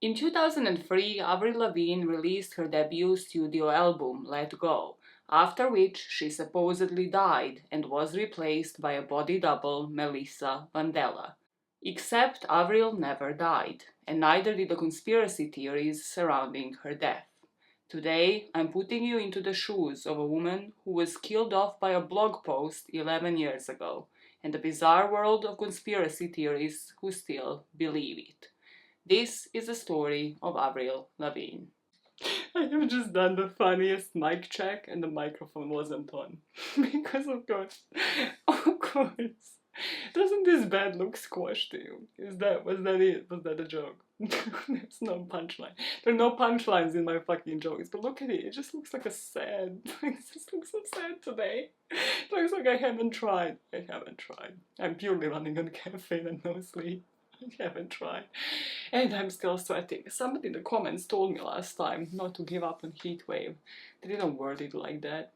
In 2003, Avril Lavigne released her debut studio album, Let Go, after which she supposedly died and was replaced by a body double, Melissa Vandella. Except Avril never died, and neither did the conspiracy theories surrounding her death. Today, I'm putting you into the shoes of a woman who was killed off by a blog post 11 years ago, and the bizarre world of conspiracy theories who still believe it. This is the story of Avril Lavigne. I have just done the funniest mic check and the microphone wasn't on. Because of course. Doesn't this bed look squashed to you? Was that it? Was that a joke? There's no punchline. There are no punchlines in my fucking jokes, but look at it. It just looks like a sad. It just looks so sad today. It looks like I haven't tried. I haven't tried. I'm purely running on caffeine and no sleep. I haven't tried. And I'm still sweating. Somebody in the comments told me last time not to give up on heat wave. They didn't word it like that.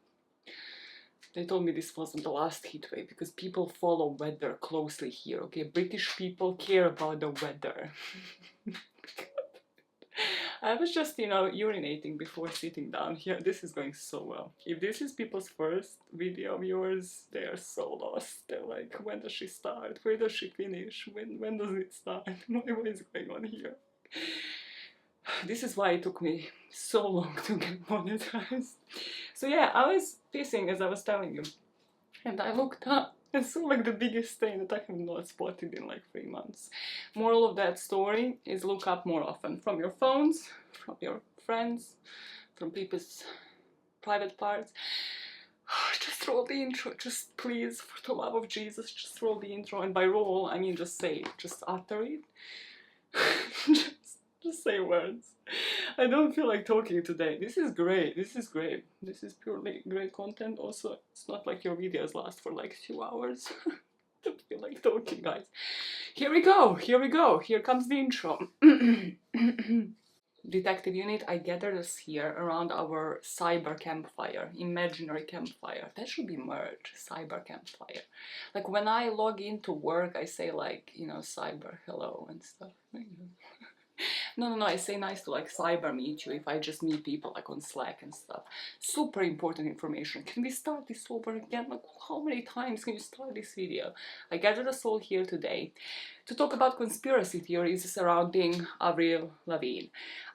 They told me this wasn't the last heat wave because people follow weather closely here, okay? British people care about the weather. I was just, urinating before sitting down here. This is going so well. If this is people's first video of yours, they are so lost. They're like, when does she start? Where does she finish? When does it start? What is going on here? This is why it took me so long to get monetized. So yeah, I was pissing as I was telling you. And I looked up and saw like the biggest stain that I have not spotted in like 3 months. Moral of that story is look up more often. From your phones, from your friends, from people's private parts. Just roll the intro, just please, for the love of Jesus, just roll the intro. And by roll, I mean just say it, just utter it. just say words. I don't feel like talking today. This is great. This is great. This is purely great content. Also, it's not like your videos last for like 2 hours. I don't feel like talking, guys. Here we go. Here we go. Here comes the intro. Detective unit, I gathered us here around our cyber campfire, imaginary campfire. That should be merged, cyber campfire. Like when I log into work, I say like, cyber hello and stuff. No, I say nice to like cyber meet you if I just meet people like on Slack and stuff. Super important information. Can we start this over again? Like how many times can you start this video? I gathered us all here today to talk about conspiracy theories surrounding Avril Lavigne.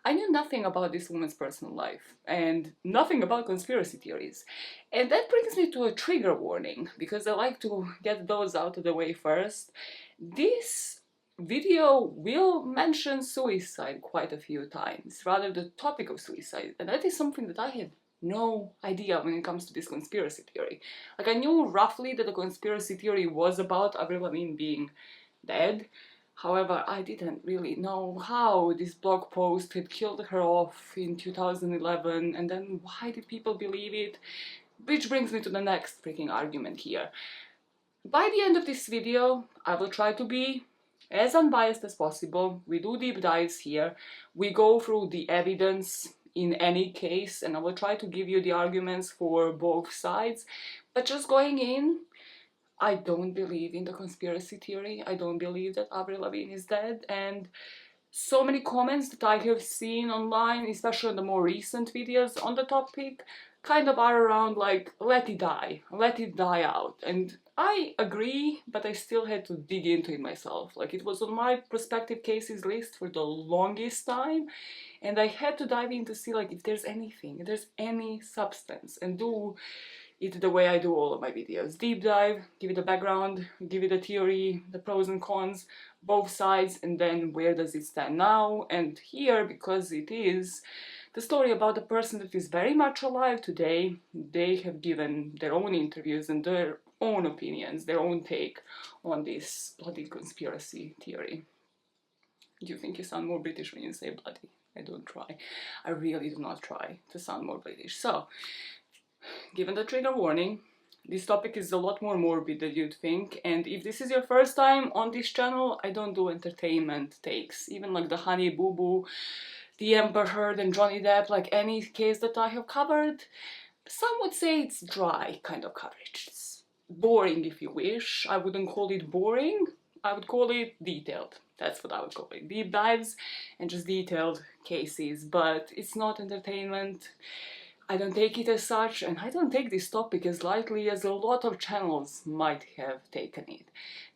I knew nothing about this woman's personal life and nothing about conspiracy theories. And that brings me to a trigger warning because I like to get those out of the way first. This video will mention suicide quite a few times, rather the topic of suicide, and that is something that I had no idea when it comes to this conspiracy theory. Like I knew roughly that the conspiracy theory was about Avril Lavigne being dead, however I didn't really know how this blog post had killed her off in 2011 and then why did people believe it, which brings me to the next freaking argument here. By the end of this video, I will try to be as unbiased as possible. We do deep dives here. We go through the evidence in any case, and I will try to give you the arguments for both sides. But just going in, I don't believe in the conspiracy theory. I don't believe that Avril Lavigne is dead. And so many comments that I have seen online, especially in the more recent videos on the topic, kind of are around like, let it die out. And I agree, but I still had to dig into it myself. Like it was on my prospective cases list for the longest time, and I had to dive in to see like if there's anything, if there's any substance, and do it the way I do all of my videos. Deep dive, give it a background, give it a theory, the pros and cons, both sides, and then where does it stand now. And here, because it is the story about a person that is very much alive today, they have given their own interviews and their own opinions, their own take on this bloody conspiracy theory. Do you think you sound more British when you say bloody? I don't try. I really do not try to sound more British. So, given the trigger warning, this topic is a lot more morbid than you'd think, and if this is your first time on this channel, I don't do entertainment takes. Even like the Honey Boo Boo, the Amber Heard and Johnny Depp, like any case that I have covered, some would say it's dry kind of coverage. It's boring if you wish. I wouldn't call it boring, I would call it detailed. That's what I would call it. Deep dives and just detailed cases, but it's not entertainment. I don't take it as such, and I don't take this topic as lightly as a lot of channels might have taken it.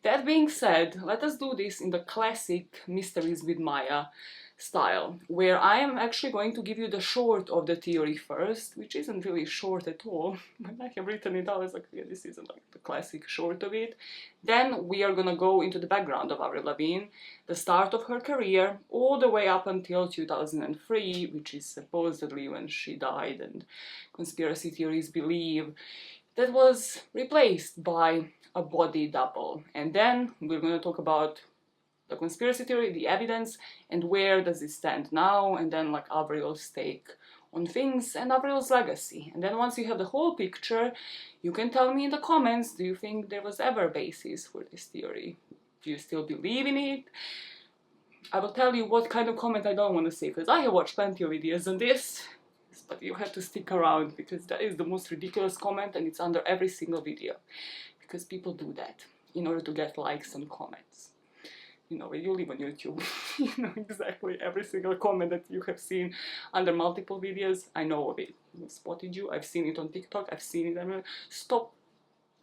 That being said, let us do this in the classic Mysteries with Maya style, where I am actually going to give you the short of the theory first, which isn't really short at all, but I have written it out, I was like, yeah, this isn't like the classic short of it. Then we are gonna go into the background of Avril Lavigne, the start of her career, all the way up until 2003, which is supposedly when she died, and conspiracy theories believe that was replaced by a body double. And then we're gonna talk about the conspiracy theory, the evidence, and where does it stand now, and then like Avril's take on things and Avril's legacy. And then once you have the whole picture, you can tell me in the comments, do you think there was ever a basis for this theory? Do you still believe in it? I will tell you what kind of comment I don't want to say, because I have watched plenty of videos on this, but you have to stick around, because that is the most ridiculous comment, and it's under every single video, because people do that in order to get likes and comments. You know, when you live on YouTube, you know exactly every single comment that you have seen under multiple videos. I know of it. I've spotted you. I've seen it on TikTok. I've seen it everywhere. Stop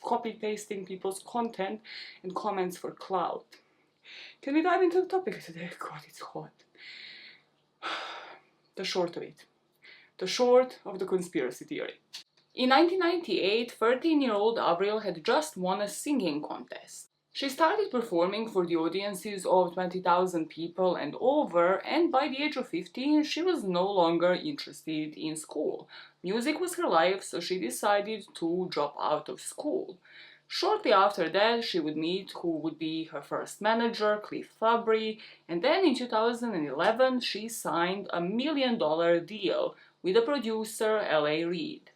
copy-pasting people's content and comments for clout. Can we dive into the topic today? God, it's hot. The short of it. The short of the conspiracy theory. In 1998, 13-year-old Avril had just won a singing contest. She started performing for the audiences of 20,000 people and over, and by the age of 15, she was no longer interested in school. Music was her life, so she decided to drop out of school. Shortly after that, she would meet who would be her first manager, Cliff Fabry, and then in 2011, she signed a $1 million deal with the producer L.A. Reid.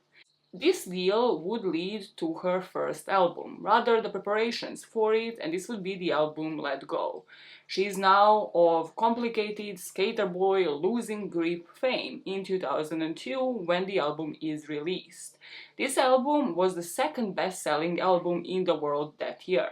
This deal would lead to her first album, rather the preparations for it, and this would be the album Let Go. She is now of complicated skater boy losing grip fame in 2002 when the album is released. This album was the second best-selling album in the world that year.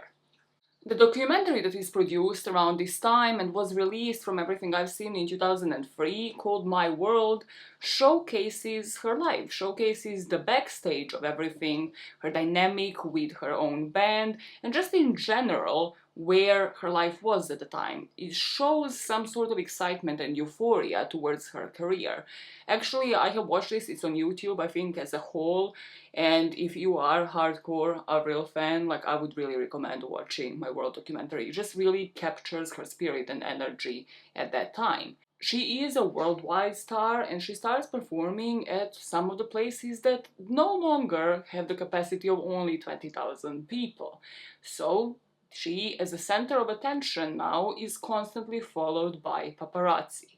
The documentary that is produced around this time and was released from everything I've seen in 2003, called My World, showcases her life, showcases the backstage of everything, her dynamic with her own band, and just in general where her life was at the time. It shows some sort of excitement and euphoria towards her career. Actually, I have watched this, it's on YouTube, I think, as a whole, and if you are a hardcore Avril fan, like, I would really recommend watching My World documentary. It just really captures her spirit and energy at that time. She is a worldwide star, and she starts performing at some of the places that no longer have the capacity of only 20,000 people. So she, as a center of attention now, is constantly followed by paparazzi.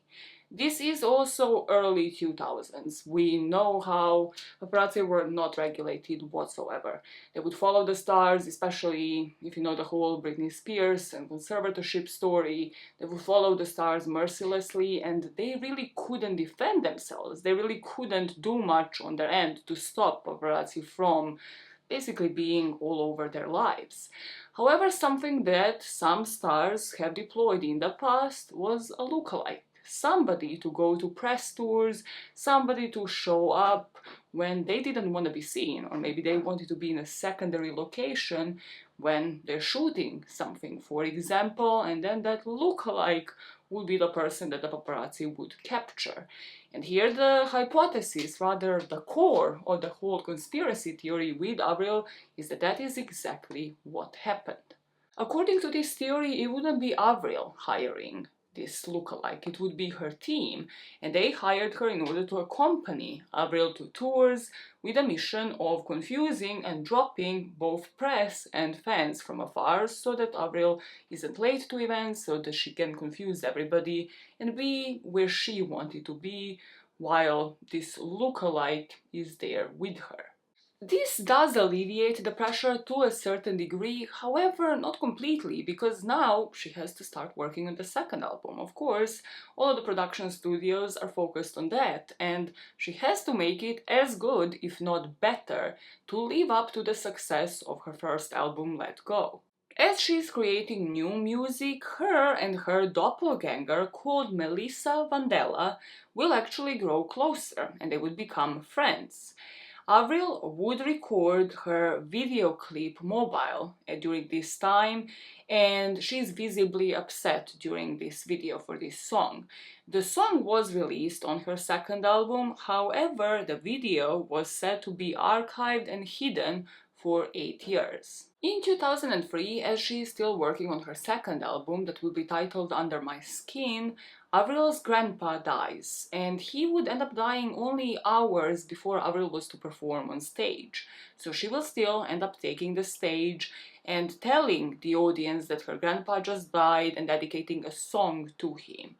This is also early 2000s. We know how paparazzi were not regulated whatsoever. They would follow the stars, especially if you know the whole Britney Spears and conservatorship story. They would follow the stars mercilessly, and they really couldn't defend themselves. They really couldn't do much on their end to stop paparazzi from basically being all over their lives. However, something that some stars have deployed in the past was a lookalike. Somebody to go to press tours, somebody to show up when they didn't want to be seen, or maybe they wanted to be in a secondary location when they're shooting something, for example, and then that lookalike would be the person that the paparazzi would capture. And here the hypothesis, rather the core of the whole conspiracy theory with Avril, is that that is exactly what happened. According to this theory, it wouldn't be Avril hiring this lookalike, it would be her team, and they hired her in order to accompany Avril to tours with a mission of confusing and dropping both press and fans from afar, so that Avril isn't late to events, so that she can confuse everybody and be where she wanted to be while this lookalike is there with her. This does alleviate the pressure to a certain degree, however, not completely, because now she has to start working on the second album. Of course, all of the production studios are focused on that, and she has to make it as good, if not better, to live up to the success of her first album, Let Go. As she's creating new music, her and her doppelganger, called Melissa Vandella, will actually grow closer and they would become friends. Avril would record her video clip mobile during this time, and she's visibly upset during this video for this song. The song was released on her second album, however, the video was said to be archived and hidden for 8 years. In 2003, as she is still working on her second album that will be titled Under My Skin, Avril's grandpa dies, and he would end up dying only hours before Avril was to perform on stage. So she will still end up taking the stage and telling the audience that her grandpa just died and dedicating a song to him.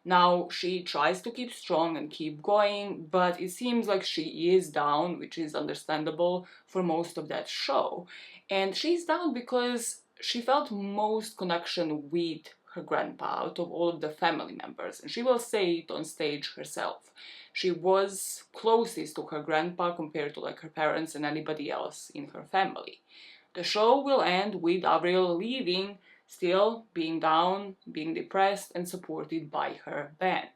Now, she tries to keep strong and keep going, but it seems like she is down, which is understandable for most of that show. And she's down because she felt most connection with her grandpa out of all of the family members, and she will say it on stage herself. She was closest to her grandpa compared to like her parents and anybody else in her family. The show will end with Avril leaving, still being down, being depressed, and supported by her band.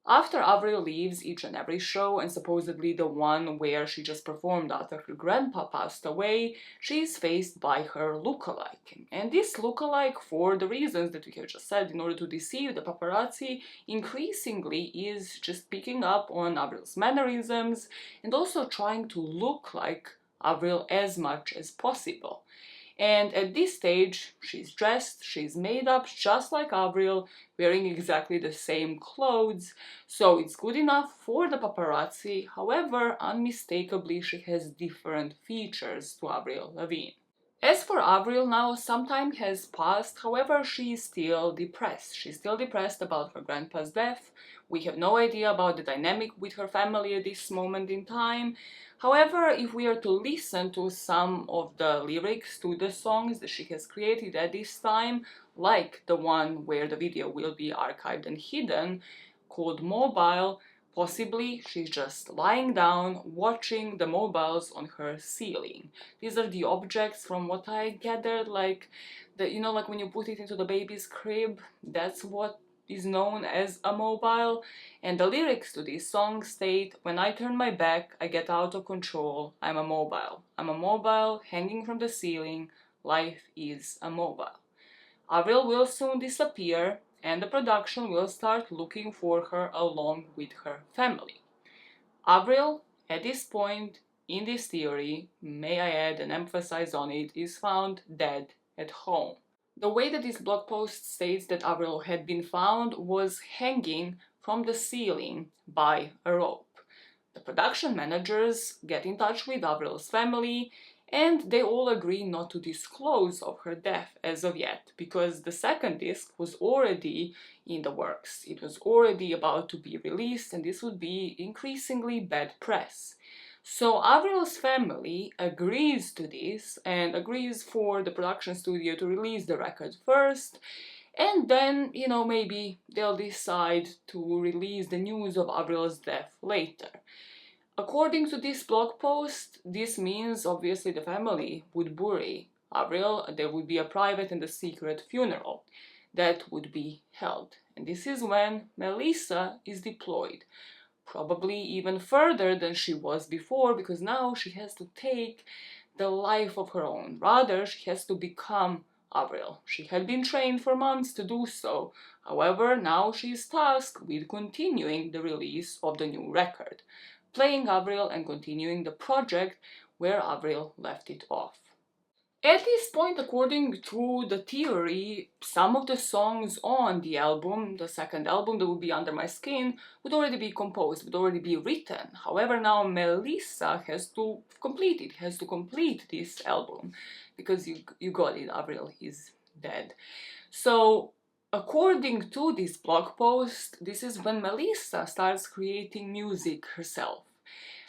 After Avril leaves each and every show, and supposedly the one where she just performed after her grandpa passed away, she is faced by her lookalike. And this lookalike, for the reasons that we have just said, in order to deceive the paparazzi, increasingly is just picking up on Avril's mannerisms and also trying to look like Avril as much as possible. And at this stage, she's dressed, she's made up just like Avril, wearing exactly the same clothes, so it's good enough for the paparazzi. However, unmistakably, she has different features to Avril Lavigne. As for Avril now, some time has passed, however, she is still depressed. She's still depressed about her grandpa's death. We have no idea about the dynamic with her family at this moment in time. However, if we are to listen to some of the lyrics to the songs that she has created at this time, like the one where the video will be archived and hidden, called Mobile, possibly she's just lying down, watching the mobiles on her ceiling. These are the objects, from what I gathered, like like when you put it into the baby's crib, that's what is known as a mobile. And the lyrics to this song state, "When I turn my back, I get out of control. I'm a mobile. I'm a mobile hanging from the ceiling. Life is a mobile." Avril will soon disappear, and the production will start looking for her along with her family. Avril, at this point in this theory, may I add and emphasize on it, is found dead at home. The way that this blog post states that Avril had been found was hanging from the ceiling by a rope. The production managers get in touch with Avril's family, and they all agree not to disclose of her death as of yet, because the second disc was already in the works. It was already about to be released, and this would be increasingly bad press. So Avril's family agrees to this and agrees for the production studio to release the record first, and then, maybe they'll decide to release the news of Avril's death later. According to this blog post, this means obviously the family would bury Avril. There would be a private and a secret funeral that would be held. And this is when Melissa is deployed. Probably even further than she was before, because now she has to take the life of her own. Rather, she has to become Avril. She had been trained for months to do so. However, now she is tasked with continuing the release of the new record, playing Avril and continuing the project where Avril left it off. At this point, according to the theory, some of the songs on the album, the second album that would be Under My Skin, would already be composed, would already be written. However, now Melissa has to complete it, has to complete this album, because you got it, Avril is dead. So, according to this blog post, this is when Melissa starts creating music herself.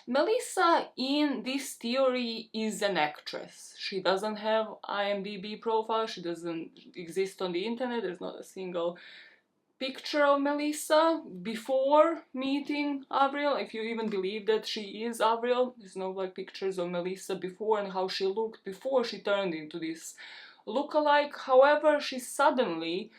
Melissa, in this theory, is an actress. She doesn't have IMDb profile, she doesn't exist on the internet, there's not a single picture of Melissa before meeting Avril. If you even believe that she is Avril, there's no pictures of Melissa before and how she looked before she turned into this lookalike. However, she suddenly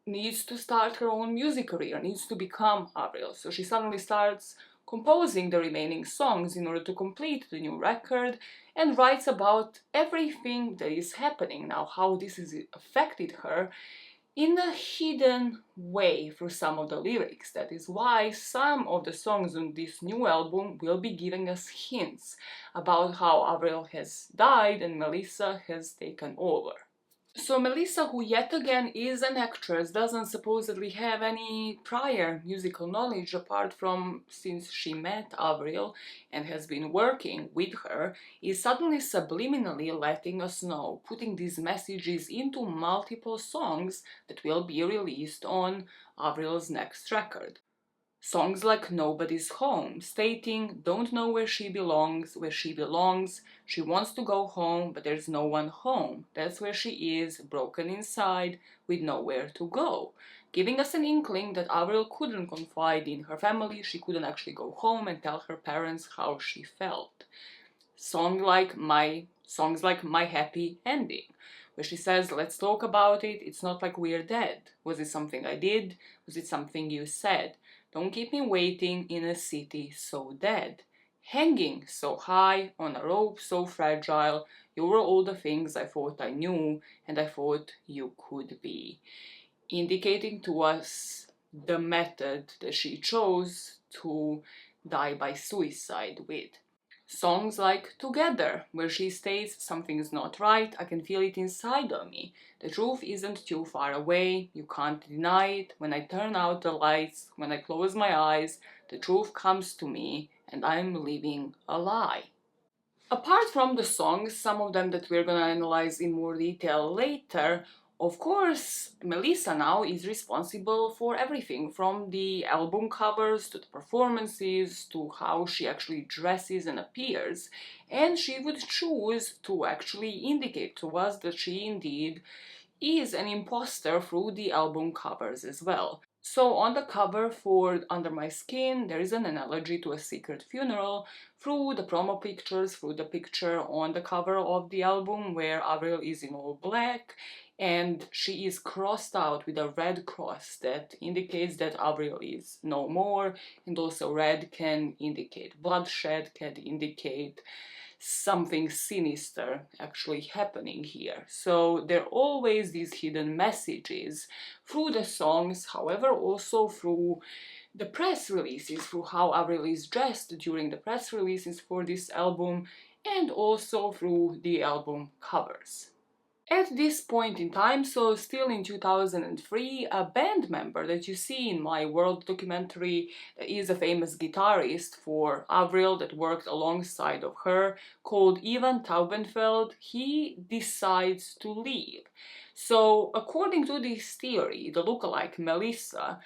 needs to start her own music career, needs to become Avril. So she suddenly starts composing the remaining songs in order to complete the new record, and writes about everything that is happening now, how this has affected her in a hidden way through some of the lyrics. That is why some of the songs on this new album will be giving us hints about how Avril has died and Melissa has taken over. So Melissa, who yet again is an actress, doesn't supposedly have any prior musical knowledge apart from since she met Avril and has been working with her, is suddenly subliminally letting us know, putting these messages into multiple songs that will be released on Avril's next record. Songs like Nobody's Home, stating, don't know where she belongs, she wants to go home, but there's no one home. That's where she is, broken inside, with nowhere to go. Giving us an inkling that Avril couldn't confide in her family, she couldn't actually go home and tell her parents how she felt. Songs like My Happy Ending, where she says, let's talk about it, it's not like we're dead. Was it something I did? Was it something you said? Don't keep me waiting in a city so dead. Hanging so high on a rope so fragile, you were all the things I thought I knew and I thought you could be. Indicating to us the method that she chose to die by suicide with. Songs like Together, where she states, something's not right, I can feel it inside of me. The truth isn't too far away, you can't deny it. When I turn out the lights, when I close my eyes, the truth comes to me and I'm living a lie. Apart from the songs, some of them that we're gonna analyze in more detail later, of course, Melissa now is responsible for everything, from the album covers to the performances to how she actually dresses and appears, and she would choose to actually indicate to us that she indeed is an imposter through the album covers as well. So on the cover for Under My Skin, there is an analogy to a secret funeral through the promo pictures, through the picture on the cover of the album where Avril is in all black and she is crossed out with a red cross that indicates that Avril is no more, and also red can indicate bloodshed, can indicate something sinister actually happening here. So there are always these hidden messages through the songs, however also through the press releases, through how Avril is dressed during the press releases for this album, and also through the album covers. At this point in time, so still in 2003, a band member that you see in my World documentary is a famous guitarist for Avril that worked alongside of her, called Ivan Taubenfeld. He decides to leave. So according to this theory, the lookalike Melissa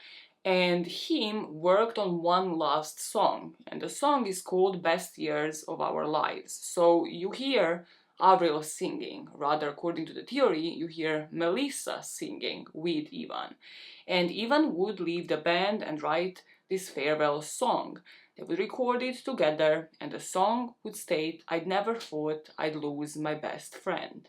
and him worked on one last song, and the song is called Best Years of Our Lives. So you hear Avril singing. Rather, according to the theory, you hear Melissa singing with Ivan. And Ivan would leave the band and write this farewell song. They would record it together, and the song would state, I'd never thought I'd lose my best friend.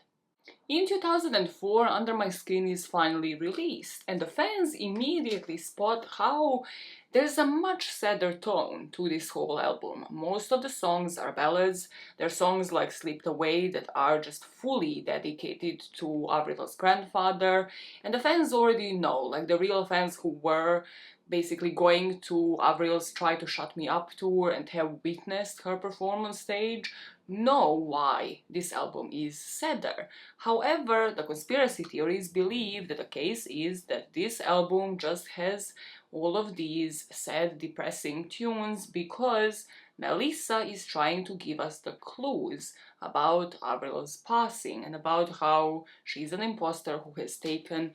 In 2004, Under My Skin is finally released, and the fans immediately spot how there's a much sadder tone to this whole album. Most of the songs are ballads. They're songs like Slipped Away that are just fully dedicated to Avril's grandfather, and the fans already know, like the real fans who were basically going to Avril's Try to Shut Me Up tour and have witnessed her performance stage, know why this album is sadder. However, the conspiracy theories believe that the case is that this album just has all of these sad, depressing tunes because Melissa is trying to give us the clues about Avril's passing and about how she's an imposter who has taken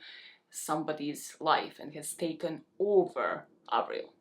somebody's life and has taken over Avril.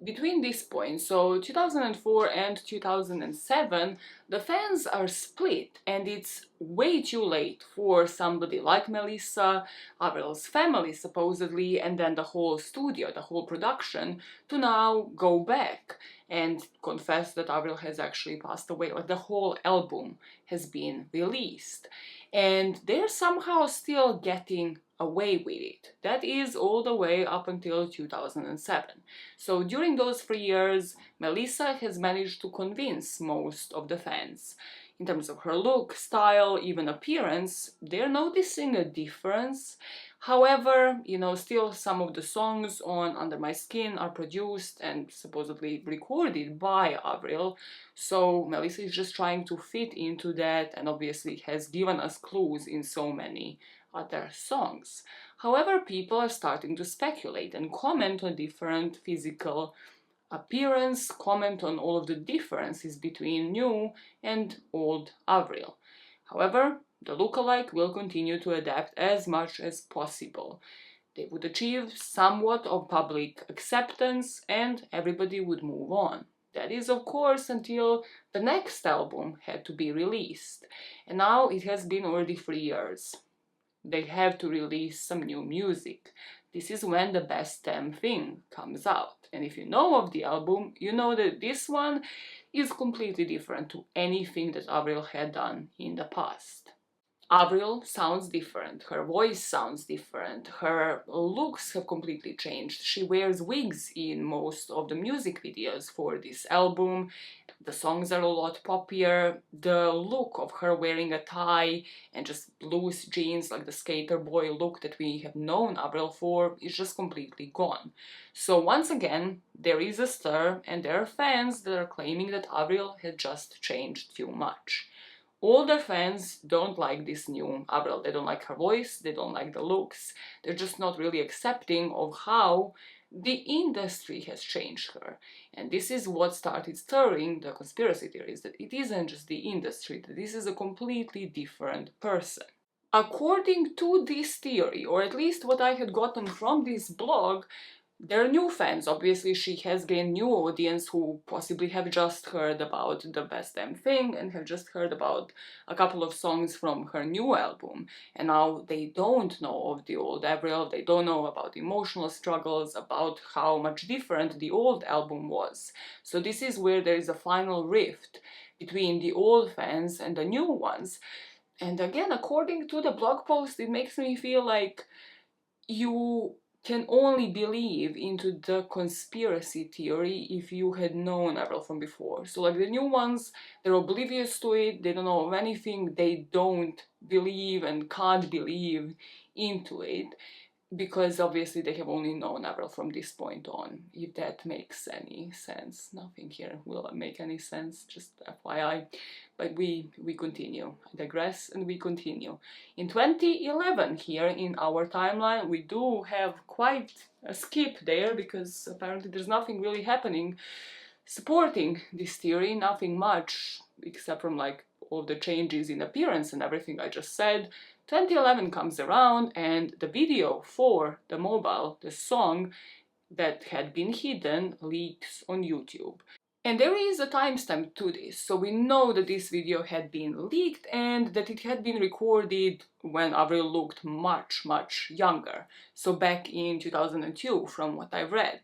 Between this point, so 2004 and 2007, the fans are split, and it's way too late for somebody like Melissa, Avril's family supposedly, and then the whole studio, the whole production, to now go back and confess that Avril has actually passed away. Like, the whole album has been released, and they're somehow still getting away with it. That is all the way up until 2007. So during those 3 years, Melissa has managed to convince most of the fans. In terms of her look, style, even appearance, they're noticing a difference. However, still some of the songs on Under My Skin are produced and supposedly recorded by Avril, so Melissa is just trying to fit into that, and obviously has given us clues in so many other songs. However, people are starting to speculate and comment on different physical appearance, comment on all of the differences between new and old Avril. However, the lookalike will continue to adapt as much as possible. They would achieve somewhat of public acceptance and everybody would move on. That is, of course, until the next album had to be released. And now it has been already 3 years. They have to release some new music. This is when the best damn thing comes out. And if you know of the album, you know that this one is completely different to anything that Avril had done in the past. Avril sounds different, her voice sounds different, her looks have completely changed. She wears wigs in most of the music videos for this album. The songs are a lot poppier. The look of her wearing a tie and just loose jeans, like the skater boy look that we have known Avril for, is just completely gone. So once again, there is a stir, and there are fans that are claiming that Avril had just changed too much. Older fans don't like this new Avril. They don't like her voice, they don't like the looks. They're just not really accepting of how the industry has changed her. And this is what started stirring the conspiracy theories, that it isn't just the industry, that this is a completely different person. According to this theory, or at least what I had gotten from this blog, there are new fans. Obviously, she has gained new audience who possibly have just heard about The Best Damn Thing and have just heard about a couple of songs from her new album. And now they don't know of the old Avril, they don't know about emotional struggles, about how much different the old album was. So this is where there is a final rift between the old fans and the new ones. And again, according to the blog post, it makes me feel like you can only believe into the conspiracy theory if you had known Avril from before. So like the new ones, they're oblivious to it, they don't know of anything, they don't believe and can't believe into it, because obviously they have only known Avril from this point on, if that makes any sense. Nothing here will make any sense, just FYI. But we continue. I digress and we continue. In 2011 here in our timeline, we do have quite a skip there, because apparently there's nothing really happening supporting this theory, nothing much, except from like all the changes in appearance and everything I just said. 2011 comes around and the video for the mobile, the song that had been hidden, leaks on YouTube. And there is a timestamp to this, so we know that this video had been leaked and that it had been recorded when Avril looked much, much younger. So back in 2002, from what I've read.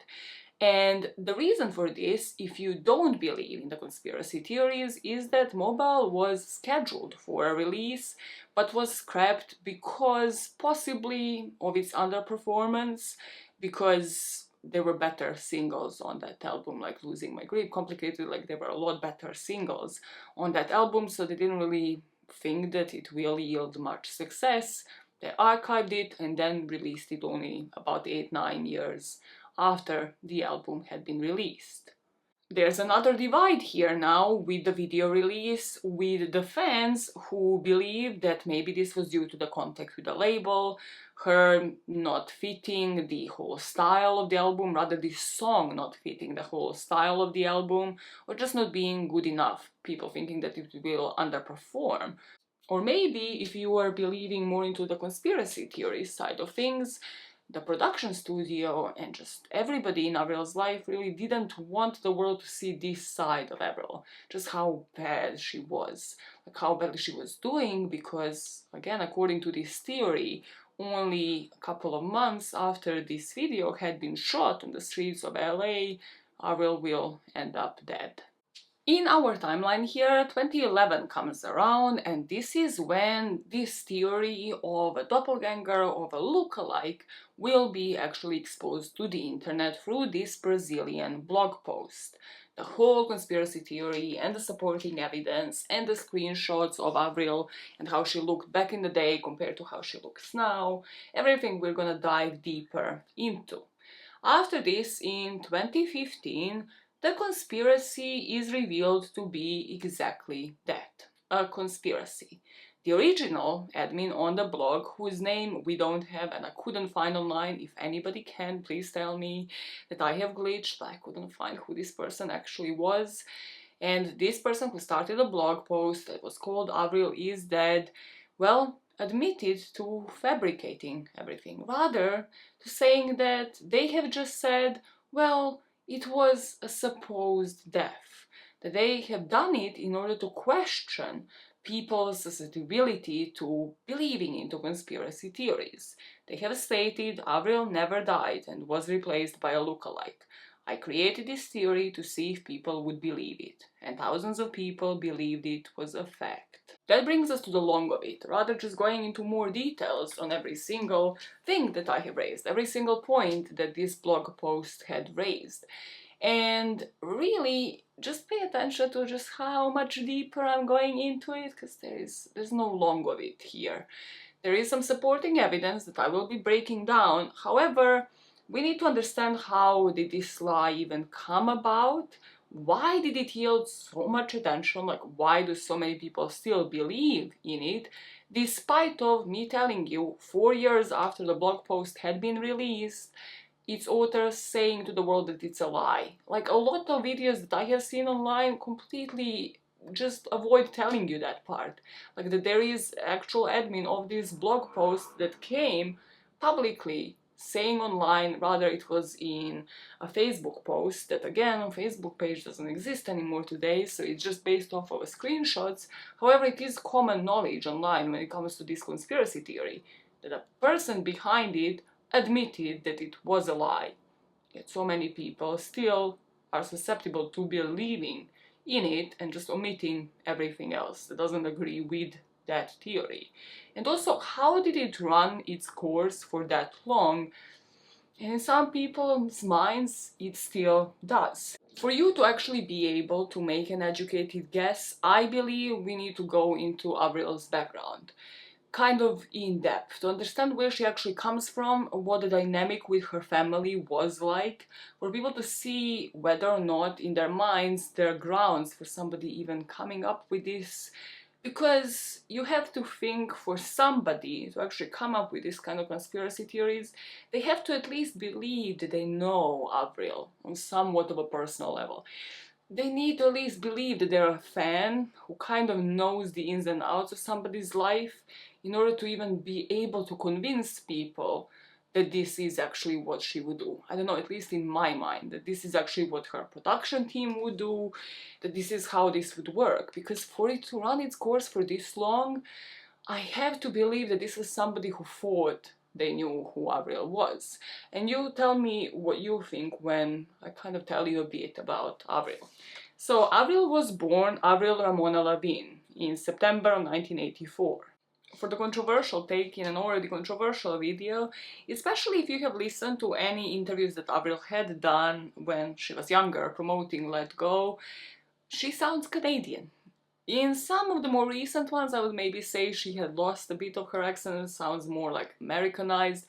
And the reason for this, if you don't believe in the conspiracy theories, is that Mobile was scheduled for a release but was scrapped because possibly of its underperformance, because there were better singles on that album, like Losing My Grip, Complicated, like there were a lot better singles on that album, so they didn't really think that it will yield much success. They archived it and then released it only about 8-9 years after the album had been released. There's another divide here now with the video release, with the fans who believe that maybe this was due to the contact with the label, her not fitting the whole style of the album, rather this song not fitting the whole style of the album, or just not being good enough, people thinking that it will underperform. Or maybe, if you are believing more into the conspiracy theory side of things, the production studio and just everybody in Avril's life really didn't want the world to see this side of Avril, just how bad she was, like how badly she was doing, because again, according to this theory, only a couple of months after this video had been shot on the streets of LA, Avril will end up dead. In our timeline here, 2011 comes around, and this is when this theory of a doppelganger, of a look-alike, will be actually exposed to the internet through this Brazilian blog post. The whole conspiracy theory and the supporting evidence and the screenshots of Avril and how she looked back in the day compared to how she looks now, everything we're gonna dive deeper into. After this, in 2015, the conspiracy is revealed to be exactly that, a conspiracy. The original admin on the blog, whose name we don't have and I couldn't find online, if anybody can, please tell me that I have glitched, but I couldn't find who this person actually was. And this person who started a blog post that was called Avril is Dead, well, admitted to fabricating everything, rather to saying that they have just said, well, it was a supposed death, that they have done it in order to question people's susceptibility to believing into conspiracy theories. They have stated Avril never died and was replaced by a lookalike. I created this theory to see if people would believe it, and thousands of people believed it was a fact. That brings us to the long of it, rather just going into more details on every single thing that I have raised, every single point that this blog post had raised. And really, just pay attention to just how much deeper I'm going into it, because there's no long of it here. There is some supporting evidence that I will be breaking down. However, we need to understand how did this lie even come about? Why did it yield so much attention? Like, why do so many people still believe in it? Despite of me telling you 4 years after the blog post had been released, its author saying to the world that it's a lie. Like, a lot of videos that I have seen online completely just avoid telling you that part. Like, that there is actual admin of this blog post that came publicly saying online, rather it was in a Facebook post that again on Facebook page doesn't exist anymore today, so it's just based off of screenshots. However, it is common knowledge online when it comes to this conspiracy theory that a person behind it admitted that it was a lie. Yet so many people still are susceptible to believing in it and just omitting everything else that doesn't agree with that theory. And also, how did it run its course for that long? And in some people's minds, it still does. For you to actually be able to make an educated guess, I believe we need to go into Avril's background, kind of in depth, to understand where she actually comes from, what the dynamic with her family was like, for people to see whether or not in their minds there are grounds for somebody even coming up with this. Because you have to think, for somebody to actually come up with this kind of conspiracy theories, they have to at least believe that they know Avril on somewhat of a personal level. They need to at least believe that they're a fan who kind of knows the ins and outs of somebody's life in order to even be able to convince people that this is actually what she would do. I don't know, at least in my mind, that this is actually what her production team would do, that this is how this would work. Because for it to run its course for this long, I have to believe that this is somebody who thought they knew who Avril was. And you tell me what you think when I kind of tell you a bit about Avril. So Avril was born Avril Ramona Lavigne in September of 1984. For the controversial take in an already controversial video, especially if you have listened to any interviews that Avril had done when she was younger promoting Let Go, she sounds Canadian. In some of the more recent ones, I would maybe say she had lost a bit of her accent, sounds more like Americanized.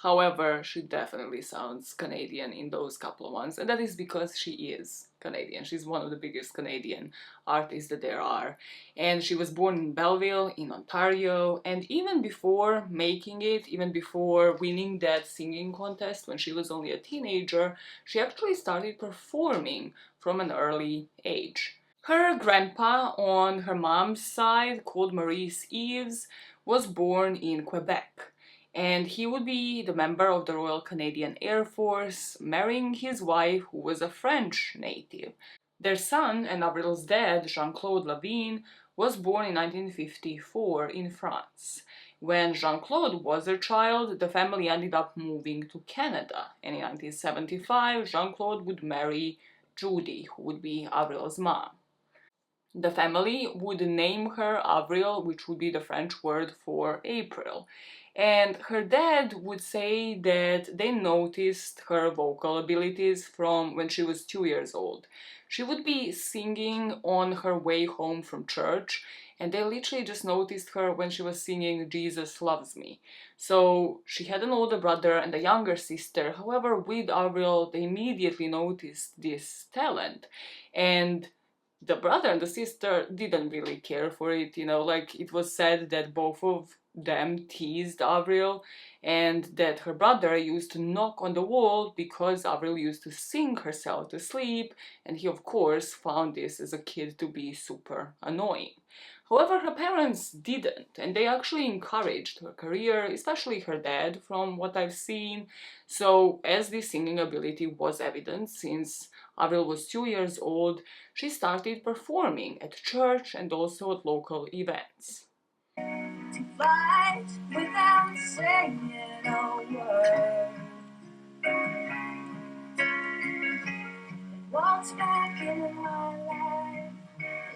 However, she definitely sounds Canadian in those couple of ones, and that is because she is Canadian. She's one of the biggest Canadian artists that there are. And she was born in Belleville, in Ontario, and even before making it, even before winning that singing contest when she was only a teenager, she actually started performing from an early age. Her grandpa on her mom's side, called Maurice Eves, was born in Quebec. and he would be the member of the Royal Canadian Air Force, marrying his wife, who was a French native. Their son and Avril's dad, Jean-Claude Lavigne, was born in 1954 in France. When Jean-Claude was a child, the family ended up moving to Canada, and in 1975, Jean-Claude would marry Judy, who would be Avril's mom. The family would name her Avril, which would be the French word for April. And her dad would say that they noticed her vocal abilities from when she was 2 years old. She would be singing on her way home from church, and they literally just noticed her when she was singing Jesus Loves Me. So she had an older brother and a younger sister. However, with Avril, they immediately noticed this talent. And the brother and the sister didn't really care for it, like it was said that both of them teased Avril and that her brother used to knock on the wall because Avril used to sing herself to sleep, and he of course found this as a kid to be super annoying. However, her parents didn't, and they actually encouraged her career, especially her dad, from what I've seen. So, as this singing ability was evident since Avril was 2 years old, she started performing at church and also at local events. To fight without saying a word, walks back into my life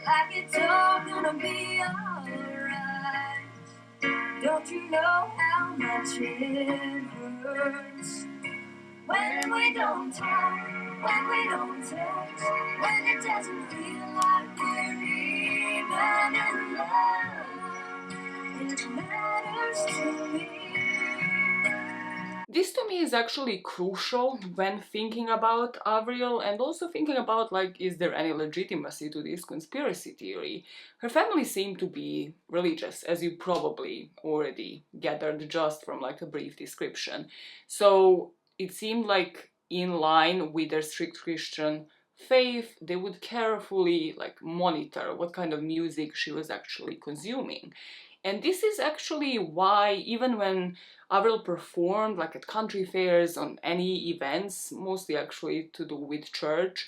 like it's all gonna be alright. Don't you know how much it hurts when we don't talk, when we don't text, when it doesn't feel like we're even in love? It matters to me. This to me is actually crucial when thinking about Avril and also thinking about, like, is there any legitimacy to this conspiracy theory? Her family seemed to be religious, as you probably already gathered just from like a brief description. So it seemed like in line with their strict Christian faith, they would carefully like monitor what kind of music she was actually consuming. And this is actually why even when Avril performed like at country fairs, on any events, mostly actually to do with church,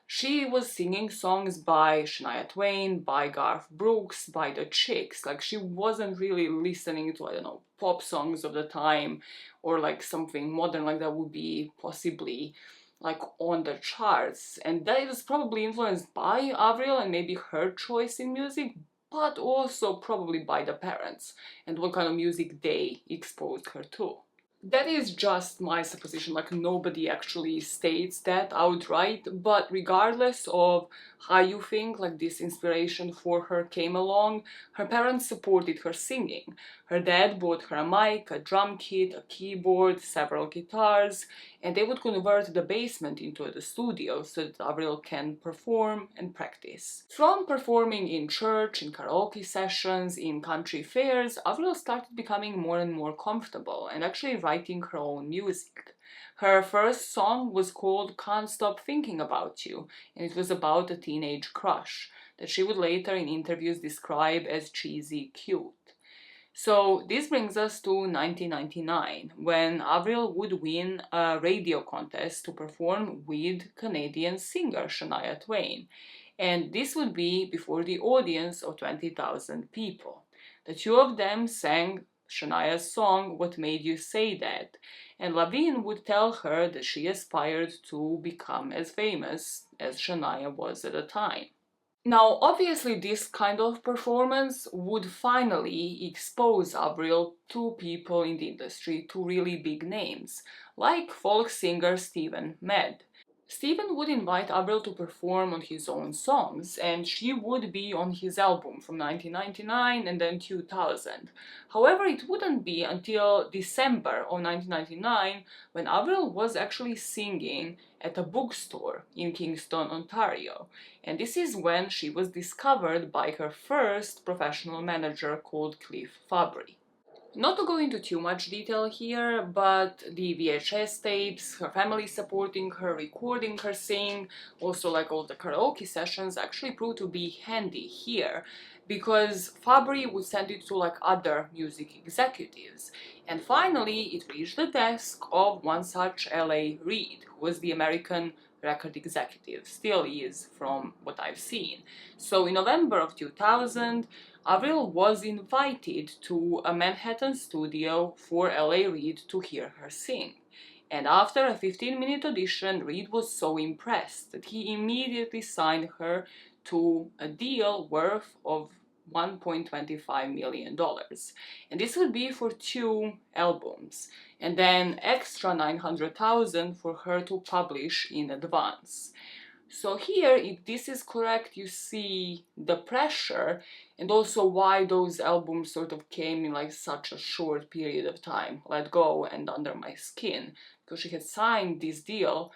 she was singing songs by Shania Twain, by Garth Brooks, by the Chicks. Like she wasn't really listening to, I don't know, pop songs of the time or like something modern like that would be possibly like on the charts. And that is probably influenced by Avril and maybe her choice in music, but also probably by the parents and what kind of music they exposed her to. That is just my supposition, like nobody actually states that outright, but regardless of how you think like this inspiration for her came along, her parents supported her singing. Her dad bought her a mic, a drum kit, a keyboard, several guitars, and they would convert the basement into the studio so that Avril can perform and practice. From performing in church, in karaoke sessions, in country fairs, Avril started becoming more and more comfortable and actually writing her own music. Her first song was called Can't Stop Thinking About You, and it was about a teenage crush that she would later in interviews describe as cheesy cute. So this brings us to 1999, when Avril would win a radio contest to perform with Canadian singer Shania Twain. And this would be before the audience of 20,000 people. The two of them sang Shania's song, What Made You Say That? And Lavigne would tell her that she aspired to become as famous as Shania was at the time. Now, obviously, this kind of performance would finally expose Avril to people in the industry, to really big names, like folk singer Stephen Med. Stephen would invite Avril to perform on his own songs, and she would be on his album from 1999 and then 2000. However, it wouldn't be until December of 1999 when Avril was actually singing at a bookstore in Kingston, Ontario. And this is when she was discovered by her first professional manager called Cliff Fabry. Not to go into too much detail here, but the VHS tapes, her family supporting her, recording her sing, also like all the karaoke sessions actually proved to be handy here, because Fabry would send it to like other music executives. And finally, it reached the desk of one such L.A. Reid, who was the American record executive, still is from what I've seen. So in November of 2000, Avril was invited to a Manhattan studio for L.A. Reid to hear her sing. And after a 15-minute audition, Reid was so impressed that he immediately signed her to a deal worth of $1.25 million. And this would be for 2 albums, and then extra $900,000 for her to publish in advance. So here, if this is correct, you see the pressure and also why those albums sort of came in like such a short period of time. Let Go and Under My Skin. Because she had signed this deal,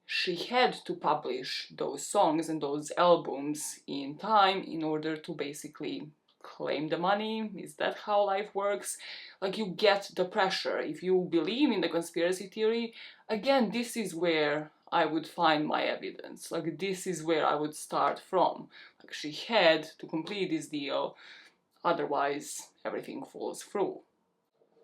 she had to publish those songs and those albums in time in order to basically claim the money. Is that how life works? Like, you get the pressure. If you believe in the conspiracy theory, again, this is where I would find my evidence. Like, this is where I would start from. Like, she had to complete this deal, otherwise everything falls through.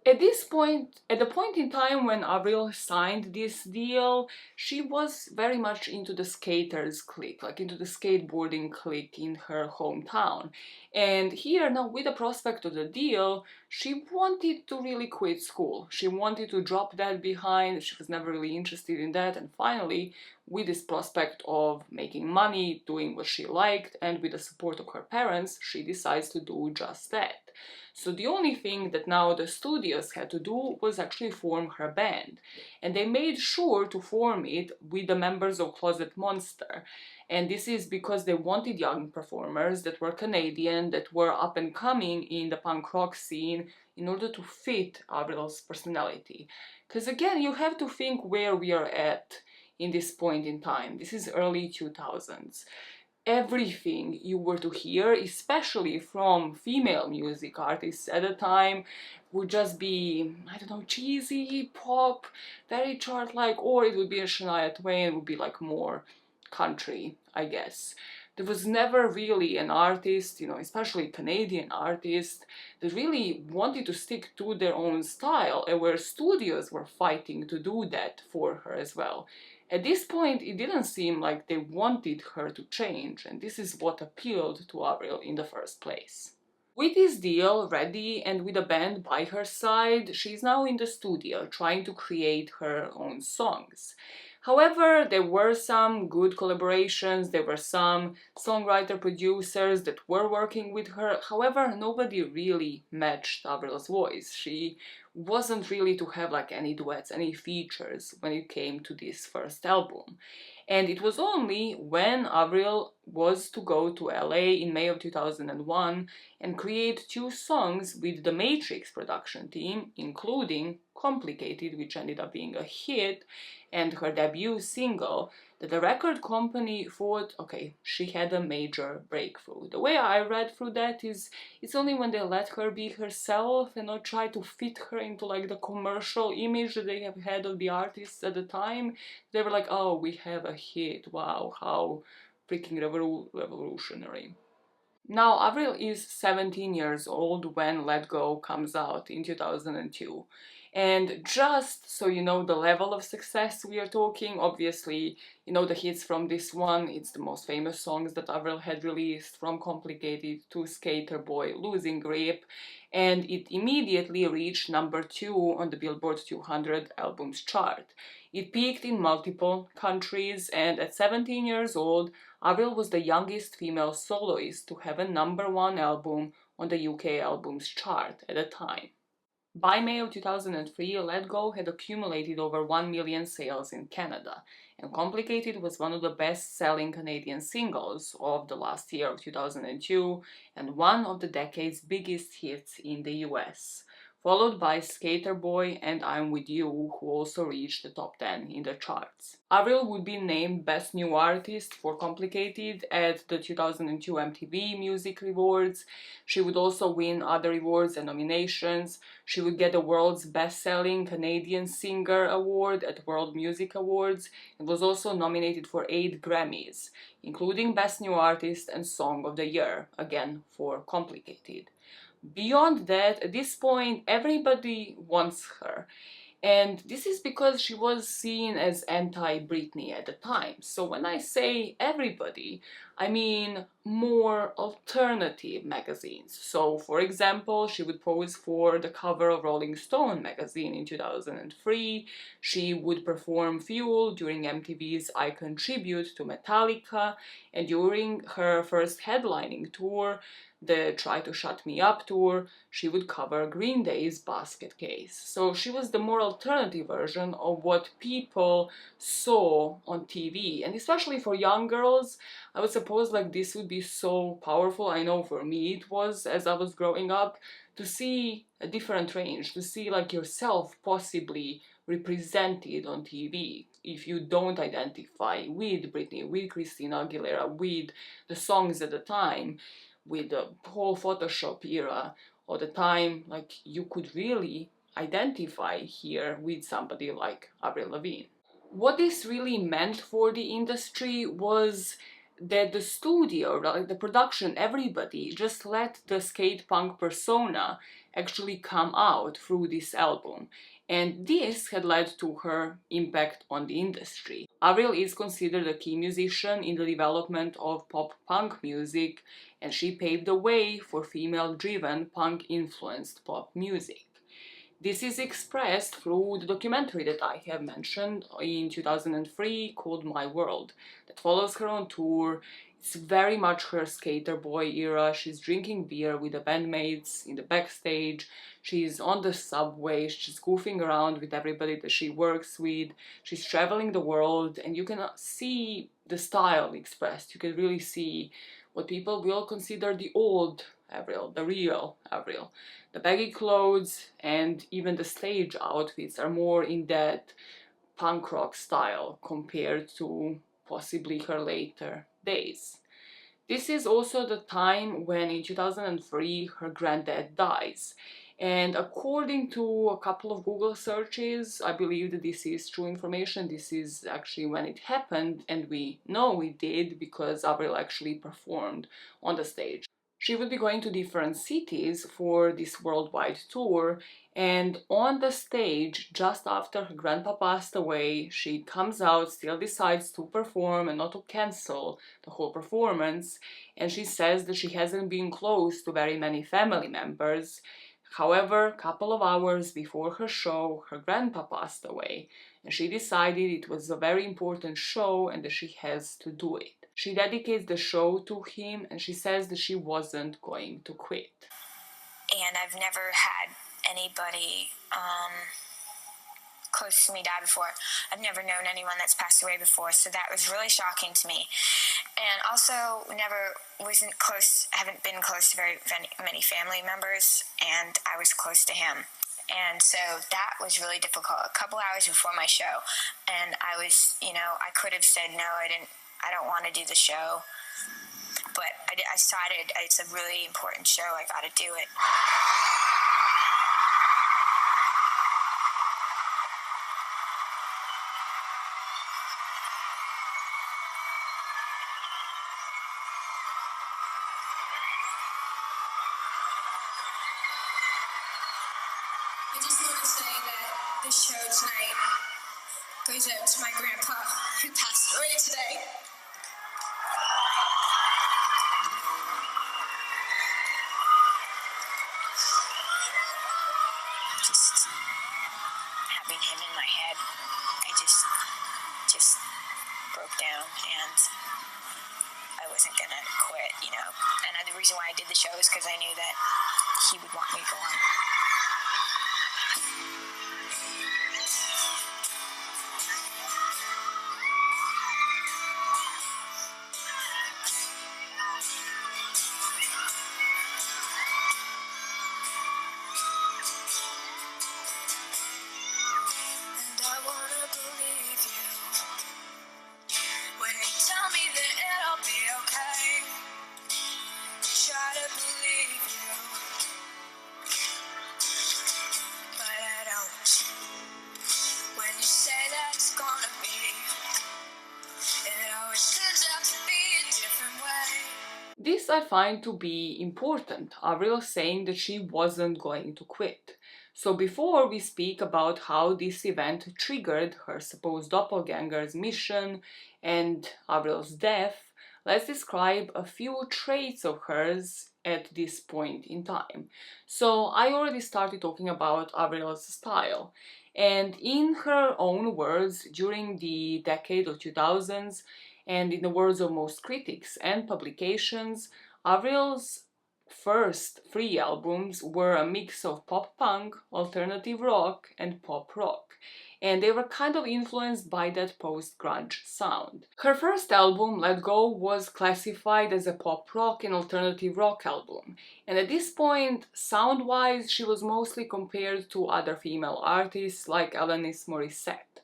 At this point, at the point in time when Avril signed this deal, she was very much into the skaters clique, like into the skateboarding clique in her hometown. And here now, with the prospect of the deal, she wanted to really quit school. She wanted to drop that behind. She was never really interested in that. And finally, with this prospect of making money, doing what she liked, and with the support of her parents, she decides to do just that. So the only thing that now the studios had to do was actually form her band. And they made sure to form it with the members of Closet Monster. And this is because they wanted young performers that were Canadian, that were up and coming in the punk rock scene in order to fit Avril's personality. Because again, you have to think where we are at in this point in time. This is early 2000s. Everything you were to hear, especially from female music artists at the time, would just be, I don't know, cheesy, pop, very chart-like, or it would be a Shania Twain, it would be like more country, I guess. There was never really an artist, especially Canadian artist, that really wanted to stick to their own style, and where studios were fighting to do that for her as well. At this point, it didn't seem like they wanted her to change, and this is what appealed to Avril in the first place. With this deal ready and with a band by her side, she's now in the studio trying to create her own songs. However, there were some good collaborations, there were some songwriter-producers that were working with her. However, nobody really matched Avril's voice. She wasn't really to have like any duets, any features when it came to this first album. And it was only when Avril was to go to LA in May of 2001 and create 2 songs with the Matrix production team, including Complicated, which ended up being a hit, and her debut single, that the record company thought, okay, she had a major breakthrough. The way I read through that is, it's only when they let her be herself and not try to fit her into like the commercial image that they have had of the artists at the time, they were like, oh, we have a hit, wow, how freaking revolutionary. Now, Avril is 17 years old when Let Go comes out in 2002. And just so you know the level of success we are talking, obviously, the hits from this one, it's the most famous songs that Avril had released, from Complicated to Skater Boy, Losing Grip, and it immediately reached number 2 on the Billboard 200 albums chart. It peaked in multiple countries, and at 17 years old, Avril was the youngest female soloist to have a number 1 album on the UK albums chart at the time. By May of 2003, Let Go had accumulated over 1 million sales in Canada, and Complicated was one of the best-selling Canadian singles of the last year of 2002 and one of the decade's biggest hits in the US. followed by Skater Boy and I'm With You, who also reached the top 10 in the charts. Avril would be named Best New Artist for Complicated at the 2002 MTV Music Awards. She would also win other awards and nominations. She would get the World's Best-Selling Canadian Singer Award at World Music Awards and was also nominated for 8 Grammys, including Best New Artist and Song of the Year, again for Complicated. Beyond that, at this point, everybody wants her. And this is because she was seen as anti-Britney at the time. So when I say everybody, I mean more alternative magazines. So for example, she would pose for the cover of Rolling Stone magazine in 2003. She would perform Fuel during MTV's Icon Tribute to Metallica. And during her first headlining tour, the Try to Shut Me Up tour, she would cover Green Day's Basket Case. So she was the more alternative version of what people saw on TV. And especially for young girls, I would suppose like this would be so powerful. I know for me it was as I was growing up, to see a different range, to see like yourself possibly represented on TV. If you don't identify with Britney, with Christina Aguilera, with the songs at the time, with the whole Photoshop era or the time, like you could really identify here with somebody like Avril Lavigne. What this really meant for the industry was that the studio, like the production, everybody just let the skate punk persona actually come out through this album. And this had led to her impact on the industry. Avril is considered a key musician in the development of pop-punk music, and she paved the way for female-driven, punk-influenced pop music. This is expressed through the documentary that I have mentioned in 2003 called My World, that follows her on tour. It's very much her skater boy era. She's drinking beer with the bandmates in the backstage. She's on the subway. She's goofing around with everybody that she works with. She's traveling the world, and you can see the style expressed. You can really see what people will consider the old Avril, the real Avril. The baggy clothes and even the stage outfits are more in that punk rock style compared to possibly her later days. This is also the time when in 2003 her granddad dies. And according to a couple of Google searches, I believe that this is true information. This is actually when it happened, and we know it did because Avril actually performed on the stage. She would be going to different cities for this worldwide tour, and on the stage, just after her grandpa passed away, she comes out, still decides to perform and not to cancel the whole performance, and she says that she hasn't been close to very many family members. However, a couple of hours before her show, her grandpa passed away, and she decided it was a very important show and that she has to do it. She dedicates the show to him, and she says that she wasn't going to quit. And I've never had anybody close to me die before. I've never known anyone that's passed away before, so that was really shocking to me. And also, haven't been close to very many family members, and I was close to him. And so that was really difficult. A couple hours before my show, and I was, I could have said no, I don't want to do the show, but I decided it's a really important show, I gotta do it. I just want to say that this show tonight goes out to my grandpa who passed away today. Just having him in my head, I just broke down, and I wasn't gonna quit, And the reason why I did the show is because I knew that he would want me to go on. This I find to be important, Avril saying that she wasn't going to quit. So before we speak about how this event triggered her supposed doppelganger's mission and Avril's death, let's describe a few traits of hers at this point in time. So I already started talking about Avril's style, and in her own words, during the decade of 2000s, and in the words of most critics and publications, Avril's first three albums were a mix of pop punk, alternative rock, and pop rock, and they were kind of influenced by that post-grunge sound. Her first album, Let Go, was classified as a pop rock and alternative rock album, and at this point, sound-wise, she was mostly compared to other female artists like Alanis Morissette.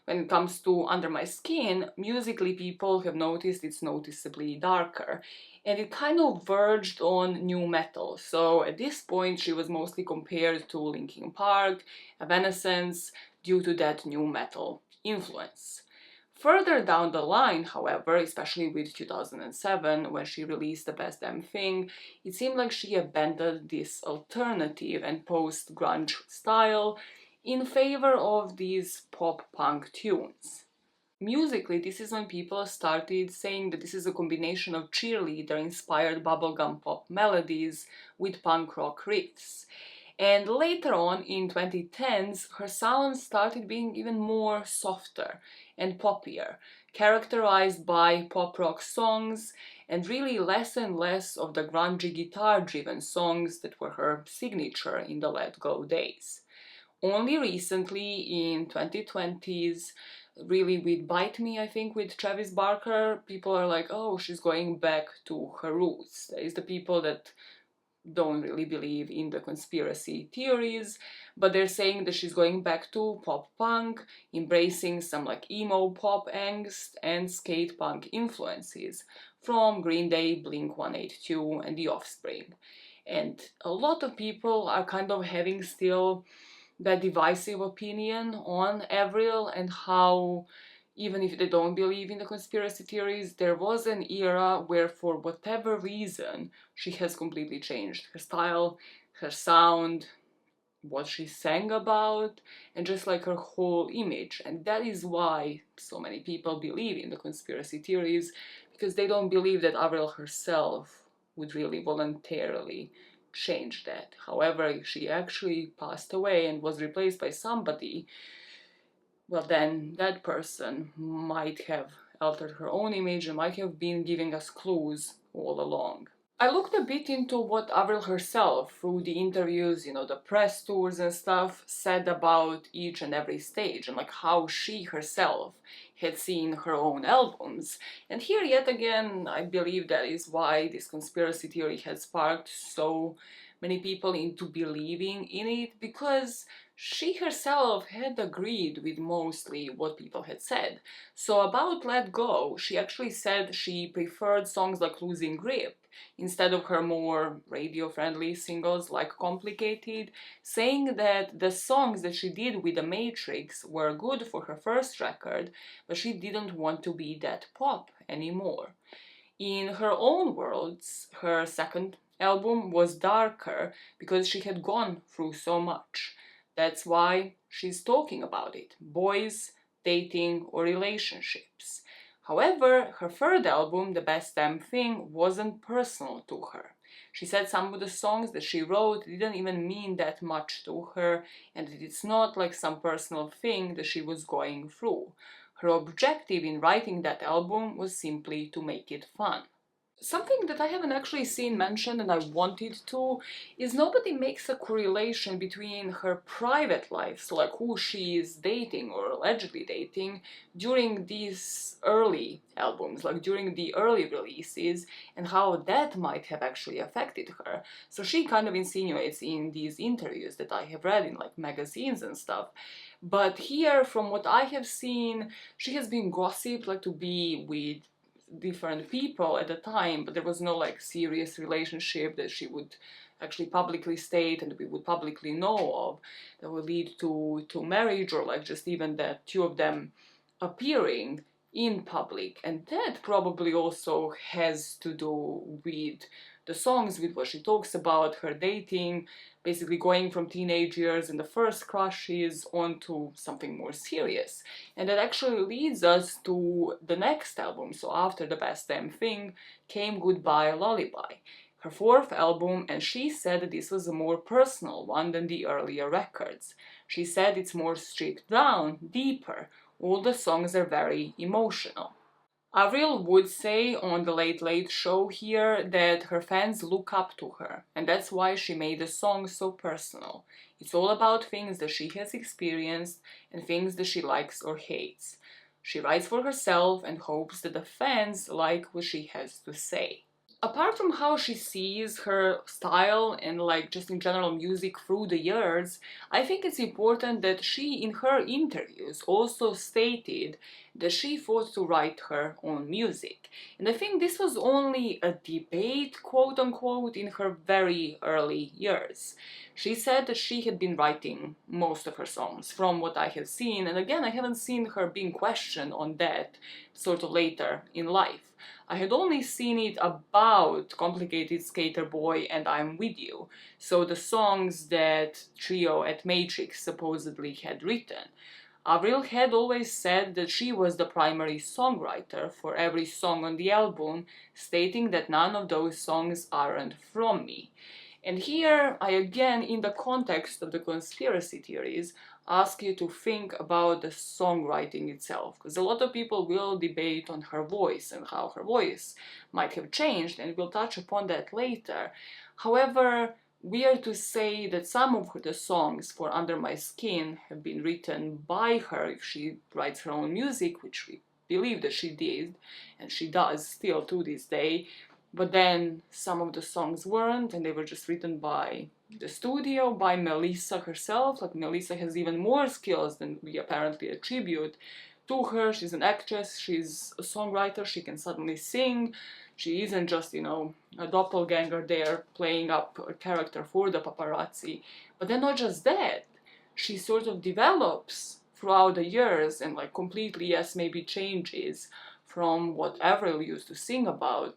When it comes to Under My Skin, musically people have noticed it's noticeably darker, and it kind of verged on nu metal, so at this point she was mostly compared to Linkin Park, Evanescence, due to that nu metal influence. Further down the line, however, especially with 2007, when she released The Best Damn Thing, it seemed like she abandoned this alternative and post-grunge style in favor of these pop-punk tunes. Musically, this is when people started saying that this is a combination of cheerleader-inspired bubblegum pop melodies with punk rock riffs. And later on, in 2010s, her sound started being even more softer and poppier, characterized by pop rock songs and really less and less of the grungy guitar-driven songs that were her signature in the Let Go days. Only recently, in 2020s, really with Bite Me, I think, with Travis Barker, people are like, oh, she's going back to her roots. There is the people that don't really believe in the conspiracy theories, but they're saying that she's going back to pop punk, embracing some like emo pop angst and skate punk influences from Green Day, Blink-182 and The Offspring. And a lot of people are kind of having still that divisive opinion on Avril and how, even if they don't believe in the conspiracy theories, there was an era where for whatever reason she has completely changed her style, her sound, what she sang about, and just like her whole image. And that is why so many people believe in the conspiracy theories, because they don't believe that Avril herself would really voluntarily change that. However, she actually passed away and was replaced by somebody, well then that person might have altered her own image and might have been giving us clues all along. I looked a bit into what Avril herself, through the interviews, the press tours and stuff, said about each and every stage and like how she herself had seen her own albums. And here yet again, I believe that is why this conspiracy theory has sparked so many people into believing in it, because she herself had agreed with mostly what people had said. So about Let Go, she actually said she preferred songs like Losing Grip instead of her more radio-friendly singles like Complicated, saying that the songs that she did with The Matrix were good for her first record, but she didn't want to be that pop anymore. In her own words, her second album was darker because she had gone through so much. That's why she's talking about it: boys, dating, or relationships. However, her third album, The Best Damn Thing, wasn't personal to her. She said some of the songs that she wrote didn't even mean that much to her, and that it's not like some personal thing that she was going through. Her objective in writing that album was simply to make it fun. Something that I haven't actually seen mentioned and I wanted to is nobody makes a correlation between her private life, so like who she is dating or allegedly dating, during these early albums, like during the early releases, and how that might have actually affected her. So she kind of insinuates in these interviews that I have read in like magazines and stuff. But here, from what I have seen, she has been gossiped like to be with different people at the time, but there was no like serious relationship that she would actually publicly state and we would publicly know of that would lead to marriage, or like just even the two of them appearing in public, and that probably also has to do with the songs, with what she talks about, her dating, basically going from teenage years and the first crushes on to something more serious. And that actually leads us to the next album. So after The Best Damn Thing came Goodbye Lullaby, her fourth album, and she said that this was a more personal one than the earlier records. She said it's more stripped down, deeper. All the songs are very emotional. Avril would say on the Late Late Show here that her fans look up to her, and that's why she made the song so personal. It's all about things that she has experienced and things that she likes or hates. She writes for herself and hopes that the fans like what she has to say. Apart from how she sees her style and like just in general music through the years, I think it's important that she in her interviews also stated that she thought to write her own music. And I think this was only a debate, quote unquote, in her very early years. She said that she had been writing most of her songs from what I have seen, and again, I haven't seen her being questioned on that sort of later in life. I had only seen it about Complicated Skater Boy and I'm With You, so the songs that trio at Matrix supposedly had written. Avril had always said that she was the primary songwriter for every song on the album, stating that none of those songs aren't from me. And here I again, in the context of the conspiracy theories, ask you to think about the songwriting itself, because a lot of people will debate on her voice and how her voice might have changed, and we'll touch upon that later. However, we are to say that some of the songs for Under My Skin have been written by her if she writes her own music, which we believe that she did, and she does still to this day. But then some of the songs weren't, and they were just written by the studio, by Melissa herself. Like, Melissa has even more skills than we apparently attribute to her. She's an actress, she's a songwriter, she can suddenly sing. She isn't just, a doppelganger there playing up a character for the paparazzi. But then not just that, she sort of develops throughout the years and like completely, yes, maybe changes from what Avril used to sing about.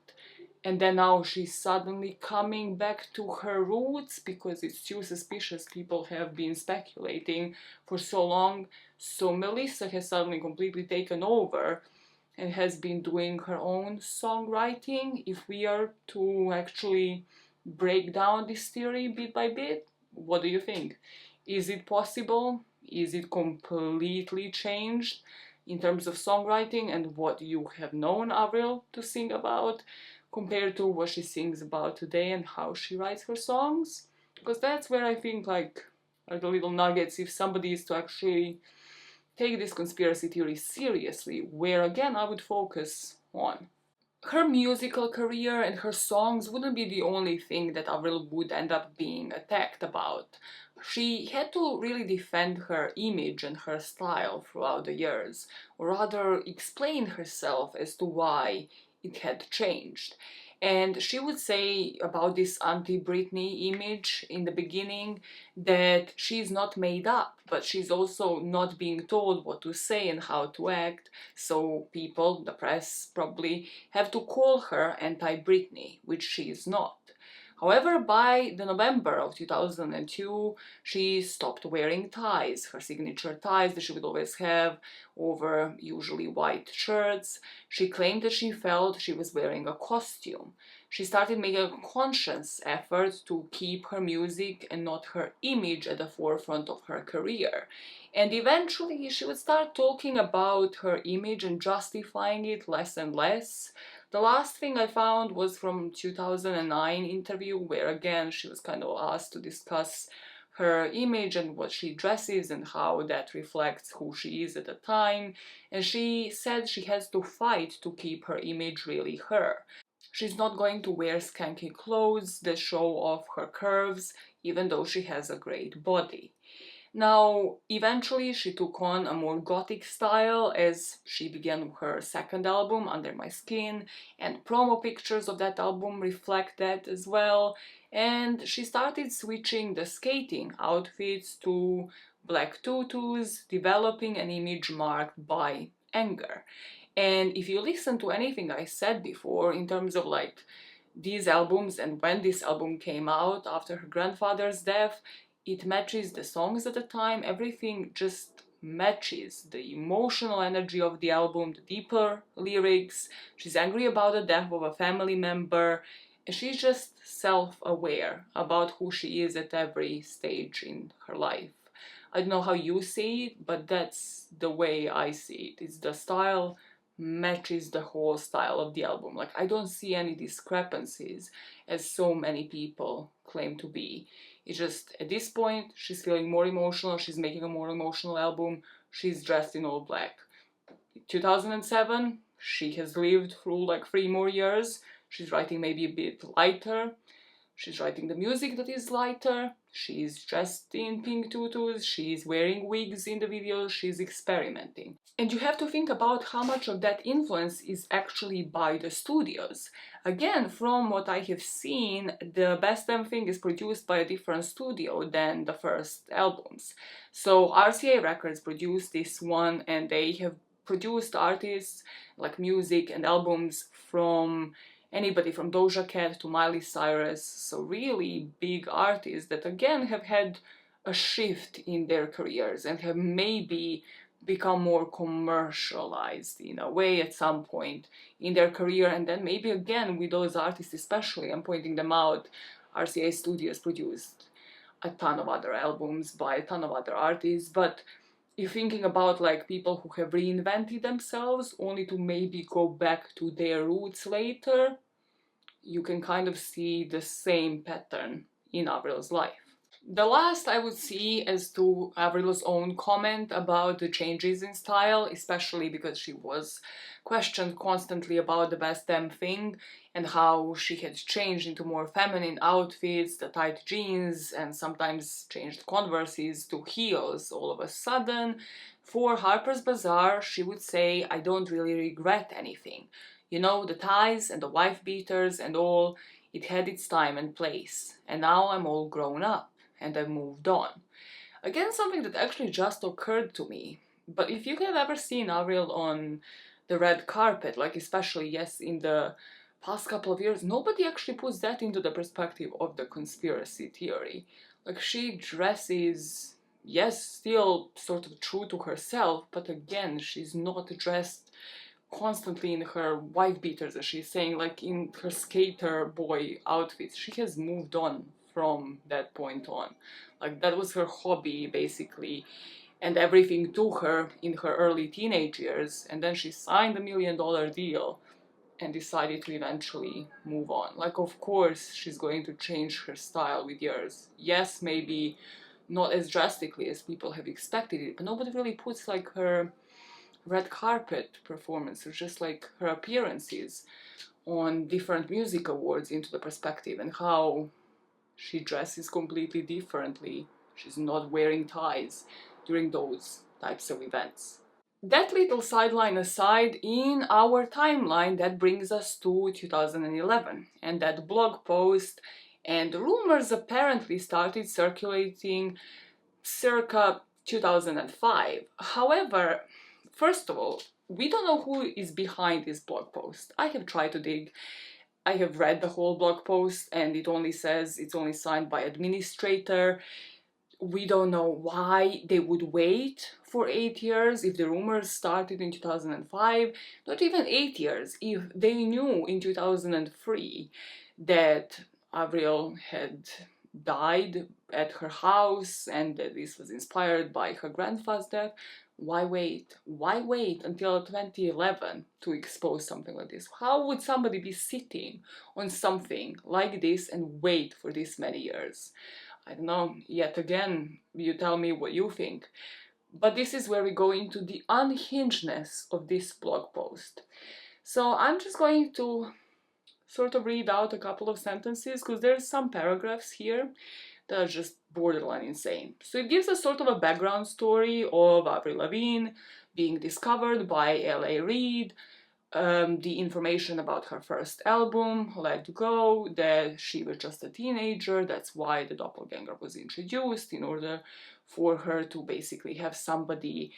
And then now she's suddenly coming back to her roots because it's too suspicious. People have been speculating for so long. So Melissa has suddenly completely taken over and has been doing her own songwriting. If we are to actually break down this theory bit by bit, what do you think? Is it possible? Is it completely changed in terms of songwriting and what you have known Avril to sing about, compared to what she sings about today and how she writes her songs? Because that's where I think like are the little nuggets if somebody is to actually take this conspiracy theory seriously, where again I would focus on. Her musical career and her songs wouldn't be the only thing that Avril would end up being attacked about. She had to really defend her image and her style throughout the years, or rather explain herself as to why it had changed. And she would say about this anti-Britney image in the beginning that she's not made up, but she's also not being told what to say and how to act, so people, the press probably, have to call her anti-Britney, which she is not. However, by the November of 2002, she stopped wearing ties, her signature ties that she would always have over usually white shirts. She claimed that she felt she was wearing a costume. She started making a conscious effort to keep her music and not her image at the forefront of her career. And eventually she would start talking about her image and justifying it less and less. The last thing I found was from 2009 interview where again she was kind of asked to discuss her image and what she dresses and how that reflects who she is at the time, and she said she has to fight to keep her image really her. She's not going to wear skanky clothes that show off her curves, even though she has a great body. Now, eventually she took on a more gothic style as she began her second album, Under My Skin, and promo pictures of that album reflect that as well. And she started switching the skating outfits to black tutus, developing an image marked by anger. And if you listen to anything I said before in terms of like these albums and when this album came out after her grandfather's death, it matches the songs at the time, everything just matches the emotional energy of the album, the deeper lyrics. She's angry about the death of a family member, and she's just self-aware about who she is at every stage in her life. I don't know how you see it, but that's the way I see it. It's the style matches the whole style of the album. Like, I don't see any discrepancies as so many people claim to be. It's just at this point she's feeling more emotional, she's making a more emotional album, she's dressed in all black. 2007, she has lived through like 3 more years, she's writing maybe a bit lighter, she's writing the music that is lighter, she's dressed in pink tutus, she's wearing wigs in the videos, she's experimenting. And you have to think about how much of that influence is actually by the studios. Again, from what I have seen, the Best Damn Thing is produced by a different studio than the first albums. So RCA Records produced this one, and they have produced artists like music and albums from anybody from Doja Cat to Miley Cyrus, so really big artists that again have had a shift in their careers and have maybe become more commercialized in a way at some point in their career. And then maybe again with those artists especially, I'm pointing them out, RCA Studios produced a ton of other albums by a ton of other artists, but you're thinking about like people who have reinvented themselves only to maybe go back to their roots later, you can kind of see the same pattern in Avril's life. The last I would see as to Avril's own comment about the changes in style, especially because she was questioned constantly about the Best Damn Thing and how she had changed into more feminine outfits, the tight jeans, and sometimes changed Converses to heels all of a sudden. For Harper's Bazaar, she would say, "I don't really regret anything. You know, the ties and the wife beaters and all, it had its time and place. And now I'm all grown up and I've moved on." Again, something that actually just occurred to me. But if you have ever seen Avril on the red carpet, like especially, yes, in the past couple of years, nobody actually puts that into the perspective of the conspiracy theory. Like, she dresses, yes, still sort of true to herself, but again, she's not dressed constantly in her wife beaters, as she's saying, like in her skater boy outfits. She has moved on from that point on. Like, that was her hobby basically, and everything to her in her early teenage years, and then she signed $1 million deal and decided to eventually move on. Like, of course she's going to change her style with years. Yes, maybe not as drastically as people have expected it, but nobody really puts like her red carpet performances, just like her appearances on different music awards, into the perspective, and how she dresses completely differently. She's not wearing ties during those types of events. That little sideline aside, in our timeline, that brings us to 2011 and that blog post, and rumors apparently started circulating circa 2005. However, first of all, we don't know who is behind this blog post. I have tried to dig. I have read the whole blog post and it only says it's only signed by administrator. We don't know why they would wait for 8 years if the rumors started in 2005. Not even 8 years, if they knew in 2003 that Avril had died at her house and that this was inspired by her grandfather's death. Why wait? Why wait until 2011 to expose something like this? How would somebody be sitting on something like this and wait for this many years? I don't know. Yet again, you tell me what you think. But this is where we go into the unhingedness of this blog post. So I'm just going to sort of read out a couple of sentences, because there's some paragraphs here that are just borderline insane. So it gives us sort of a background story of Avril Lavigne being discovered by L.A. Reid, the information about her first album, Let Go, that she was just a teenager, that's why the doppelganger was introduced, in order for her to basically have somebody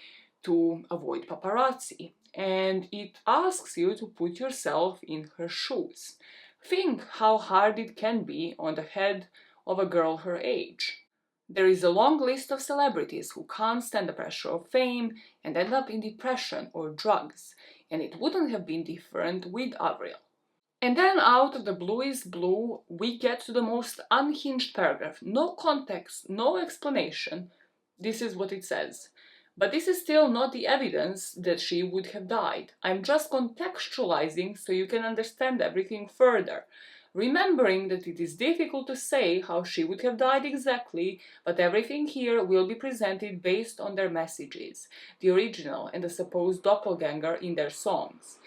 to avoid paparazzi. and it asks you to put yourself in her shoes. Think how hard it can be on the head of a girl her age. There is a long list of celebrities who can't stand the pressure of fame and end up in depression or drugs, and it wouldn't have been different with Avril. And then out of the bluest blue, we get to the most unhinged paragraph. No context, no explanation. This is what it says. But this is still not the evidence that she would have died. I'm just contextualizing so you can understand everything further. Remembering that it is difficult to say how she would have died exactly, but everything here will be presented based on their messages, the original and the supposed doppelganger in their songs.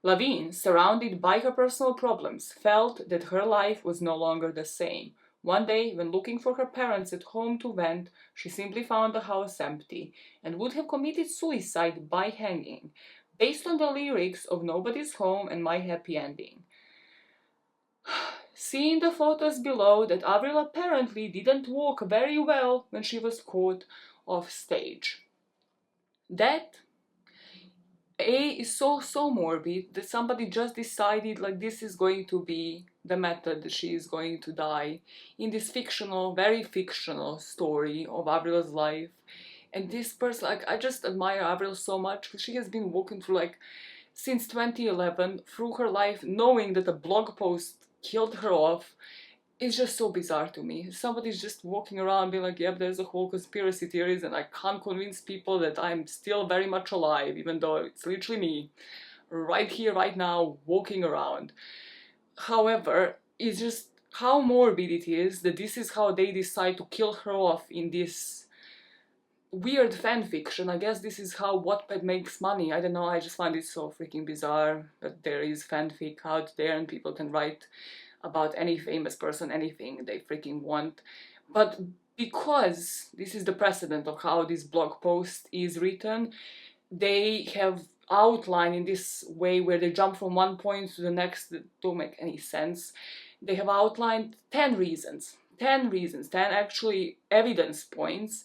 Lavigne, surrounded by her personal problems, felt that her life was no longer the same. One day, when looking for her parents at home to vent, she simply found the house empty and would have committed suicide by hanging, based on the lyrics of Nobody's Home and My Happy Ending. See in the photos below that Avril apparently didn't walk very well when she was caught off stage. That is so morbid that somebody just decided like this is going to be the method that she is going to die in this fictional, very fictional story of Avril's life. And this person, like, I just admire Avril so much because she has been walking through, like, since 2011 through her life, knowing that a blog post killed her off. It's just so bizarre to me. Somebody's just walking around being like, yep, there's a whole conspiracy theories and I can't convince people that I'm still very much alive, even though it's literally me, right here, right now, walking around. However, it's just how morbid it is that this is how they decide to kill her off in this weird fan fiction. I guess this is how Wattpad makes money. I don't know, I just find it so freaking bizarre that there is fanfic out there and people can write about any famous person, anything they freaking want. But because this is the precedent of how this blog post is written, they have outlined in this way where they jump from one point to the next that don't make any sense. They have outlined 10 reasons, 10 actually evidence points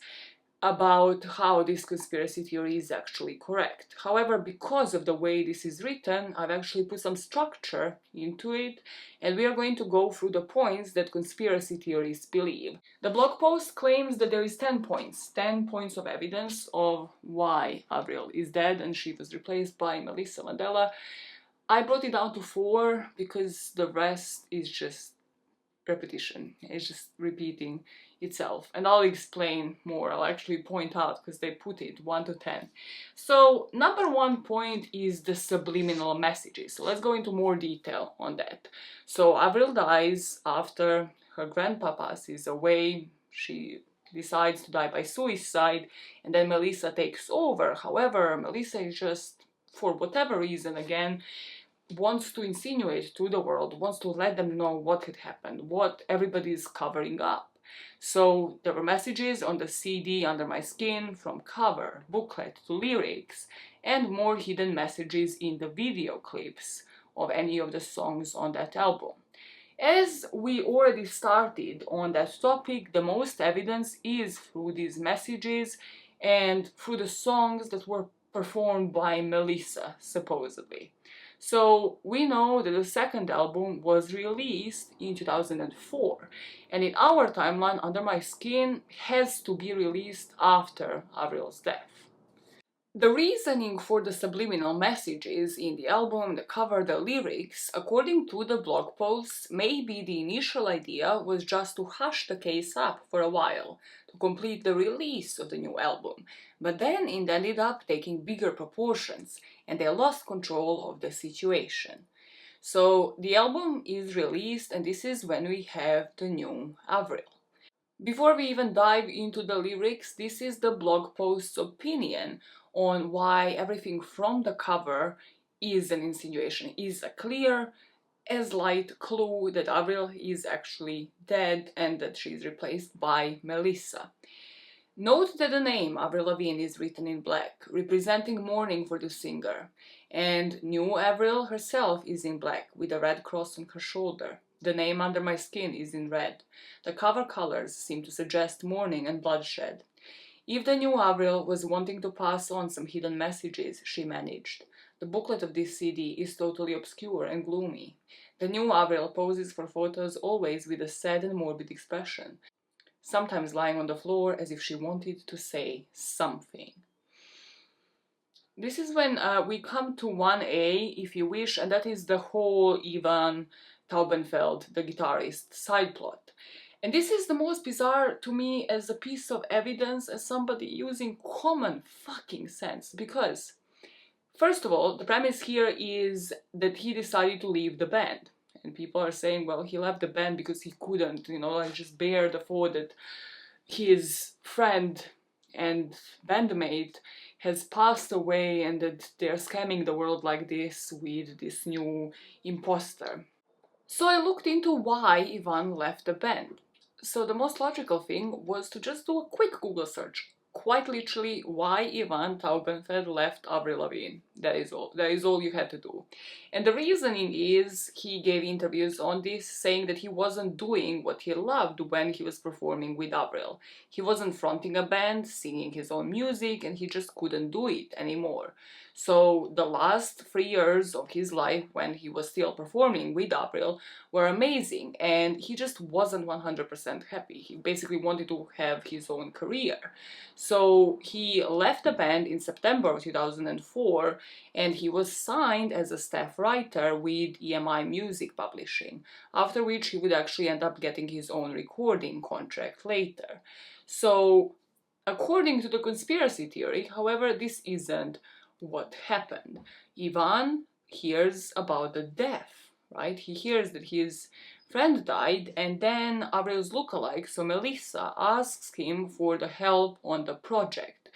about how this conspiracy theory is actually correct. However, because of the way this is written, I've actually put some structure into it, and we are going to go through the points that conspiracy theorists believe. The blog post claims that there is 10 points of evidence of why Avril is dead and she was replaced by Melissa Vandella. I brought it down to 4 because the rest is just repetition. It's just repeating itself, and I'll explain more. I'll actually point out because they put it 1 to 10. So number 1 point is the subliminal messages. So let's go into more detail on that. So Avril dies after her grandpa passes away. She decides to die by suicide, and then Melissa takes over. However, Melissa is just, for whatever reason, again, wants to insinuate to the world, wants to let them know what had happened, what everybody is covering up. So there were messages on the CD Under My Skin, from cover, booklet to lyrics, and more hidden messages in the video clips of any of the songs on that album. As we already started on that topic, the most evidence is through these messages and through the songs that were performed by Melissa, supposedly. So we know that the second album was released in 2004, and in our timeline, Under My Skin has to be released after Avril's death. The reasoning for the subliminal messages in the album, the cover, the lyrics, according to the blog posts, maybe the initial idea was just to hush the case up for a while, to complete the release of the new album, but then it ended up taking bigger proportions, and they lost control of the situation. So the album is released, and this is when we have the new Avril. Before we even dive into the lyrics, this is the blog post's opinion on why everything from the cover is an insinuation, is a clear as light clue that Avril is actually dead and that she is replaced by Melissa. Note that the name Avril Lavigne is written in black, representing mourning for the singer, and new Avril herself is in black with a red cross on her shoulder. The name Under My Skin is in red. The cover colors seem to suggest mourning and bloodshed. If the new Avril was wanting to pass on some hidden messages, she managed. The booklet of this CD is totally obscure and gloomy. The new Avril poses for photos always with a sad and morbid expression, sometimes lying on the floor as if she wanted to say something. This is when we come to 1A, if you wish, and that is the whole Ivan Taubenfeld, the guitarist, side plot. And this is the most bizarre to me as a piece of evidence, as somebody using common fucking sense, because first of all, the premise here is that he decided to leave the band. And people are saying, well, he left the band because he couldn't, you know, like just bear the thought that his friend and bandmate has passed away and that they're scamming the world like this with this new imposter. So I looked into why Ivan left the band. So the most logical thing was to just do a quick Google search. Quite literally, why Ivan Taubenfeld left Avril Lavigne. That is all. That is all you had to do. And the reasoning is he gave interviews on this saying that he wasn't doing what he loved when he was performing with Avril. He wasn't fronting a band, singing his own music, and he just couldn't do it anymore. So the last 3 years of his life when he was still performing with Avril were amazing, and he just wasn't 100% happy. He basically wanted to have his own career. So he left the band in September of 2004, and he was signed as a staff writer with EMI Music Publishing, after which he would actually end up getting his own recording contract later. So according to the conspiracy theory, however, this isn't what happened. Ivan hears about the death, right? He hears that his friend died, and then Avril's lookalike, so Melissa, asks him for the help on the project.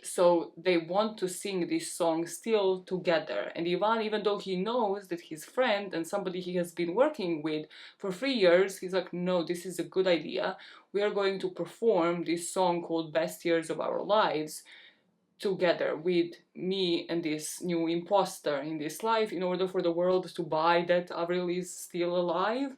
So they want to sing this song still together. And Ivan, even though he knows that his friend and somebody he has been working with for 3 years, he's like, no, this is a good idea. We are going to perform this song called Best Years of Our Lives together with me and this new imposter in this life in order for the world to buy that Avril is still alive,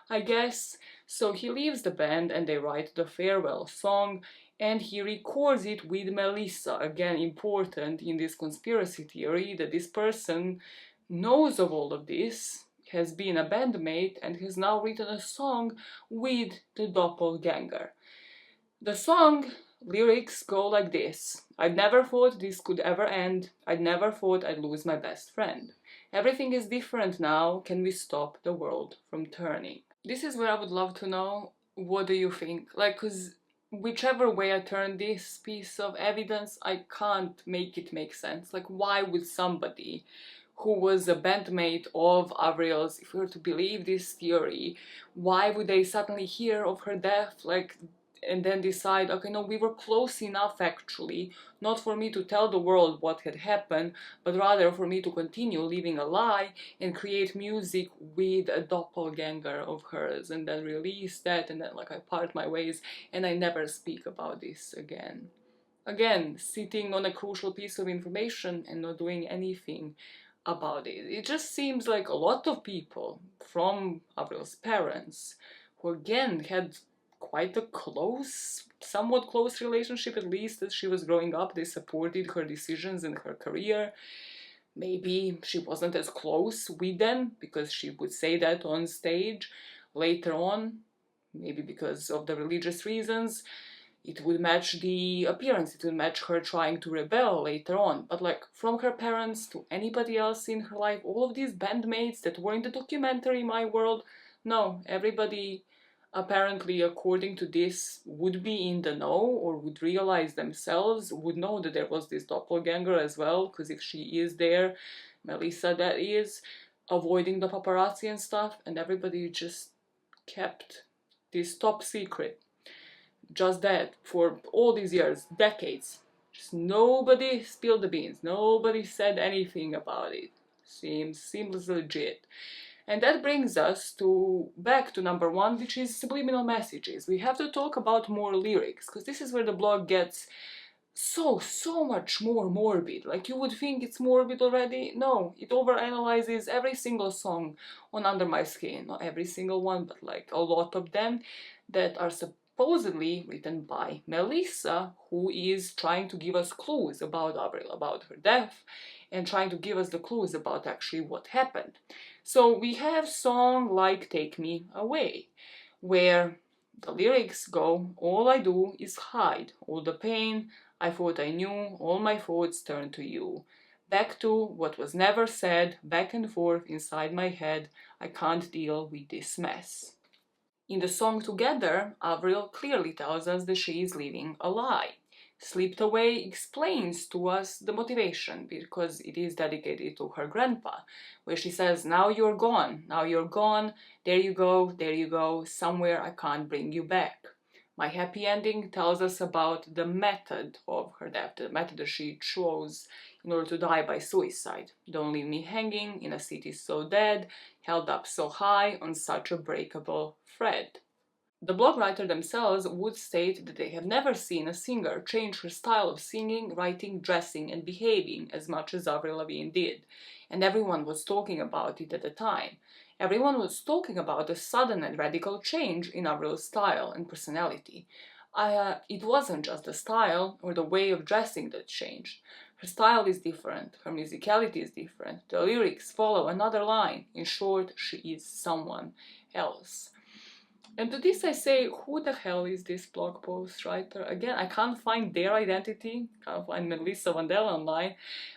I guess. So he leaves the band and they write the farewell song, and he records it with Melissa. Again, important in this conspiracy theory that this person knows of all of this, has been a bandmate, and has now written a song with the doppelganger. The song lyrics go like this: I'd never thought this could ever end. I'd never thought I'd lose my best friend. Everything is different now. Can we stop the world from turning? This is where I would love to know, what do you think? Like, cause whichever way I turn this piece of evidence, I can't make it make sense. Like, why would somebody who was a bandmate of Avril's, if we were to believe this theory, why would they suddenly hear of her death, like, and then decide, okay, no, we were close enough actually, not for me to tell the world what had happened, but rather for me to continue living a lie and create music with a doppelganger of hers, and then release that, and then like I part my ways and I never speak about this again. Again, sitting on a crucial piece of information and not doing anything about it. It just seems like a lot of people from Avril's parents, who again had quite a close, somewhat close relationship, at least as she was growing up. They supported her decisions and her career. Maybe she wasn't as close with them because she would say that on stage later on, maybe because of the religious reasons. It would match the appearance, it would match her trying to rebel later on. But like, from her parents to anybody else in her life, all of these bandmates that were in the documentary My World, no, everybody apparently, according to this, would be in the know, or would realize themselves, would know that there was this doppelganger as well, because if she is there, Melissa that is, avoiding the paparazzi and stuff, and everybody just kept this top secret. Just that, for all these years, decades, just nobody spilled the beans, nobody said anything about it. Seems legit. And that brings us back to number 1, which is subliminal messages. We have to talk about more lyrics, because this is where the blog gets so much more morbid. Like, you would think it's morbid already. No, it overanalyzes every single song on Under My Skin. Not every single one, but like a lot of them that are supposedly written by Melissa, who is trying to give us clues about Avril, about her death, and trying to give us the clues about actually what happened. So we have song like Take Me Away, where the lyrics go, all I do is hide all the pain I thought I knew, all my thoughts turn to you. Back to what was never said, back and forth inside my head, I can't deal with this mess. In the song Together, Avril clearly tells us that she is living a lie. Slipped Away explains to us the motivation because it is dedicated to her grandpa, where she says, now you're gone, there you go, somewhere I can't bring you back. My happy ending tells us about the method of her death, the method that she chose in order to die by suicide. Don't leave me hanging in a city so dead, held up so high on such a breakable thread. The blog writer themselves would state that they have never seen a singer change her style of singing, writing, dressing, and behaving as much as Avril Lavigne did, and everyone was talking about it at the time. Everyone was talking about a sudden and radical change in Avril's style and personality. It wasn't just the style or the way of dressing that changed. Her style is different, her musicality is different, the lyrics follow another line. In short, she is someone else. And to this I say, who the hell is this blog post writer? Again, I can't find their identity, can't find Melissa Vandella online,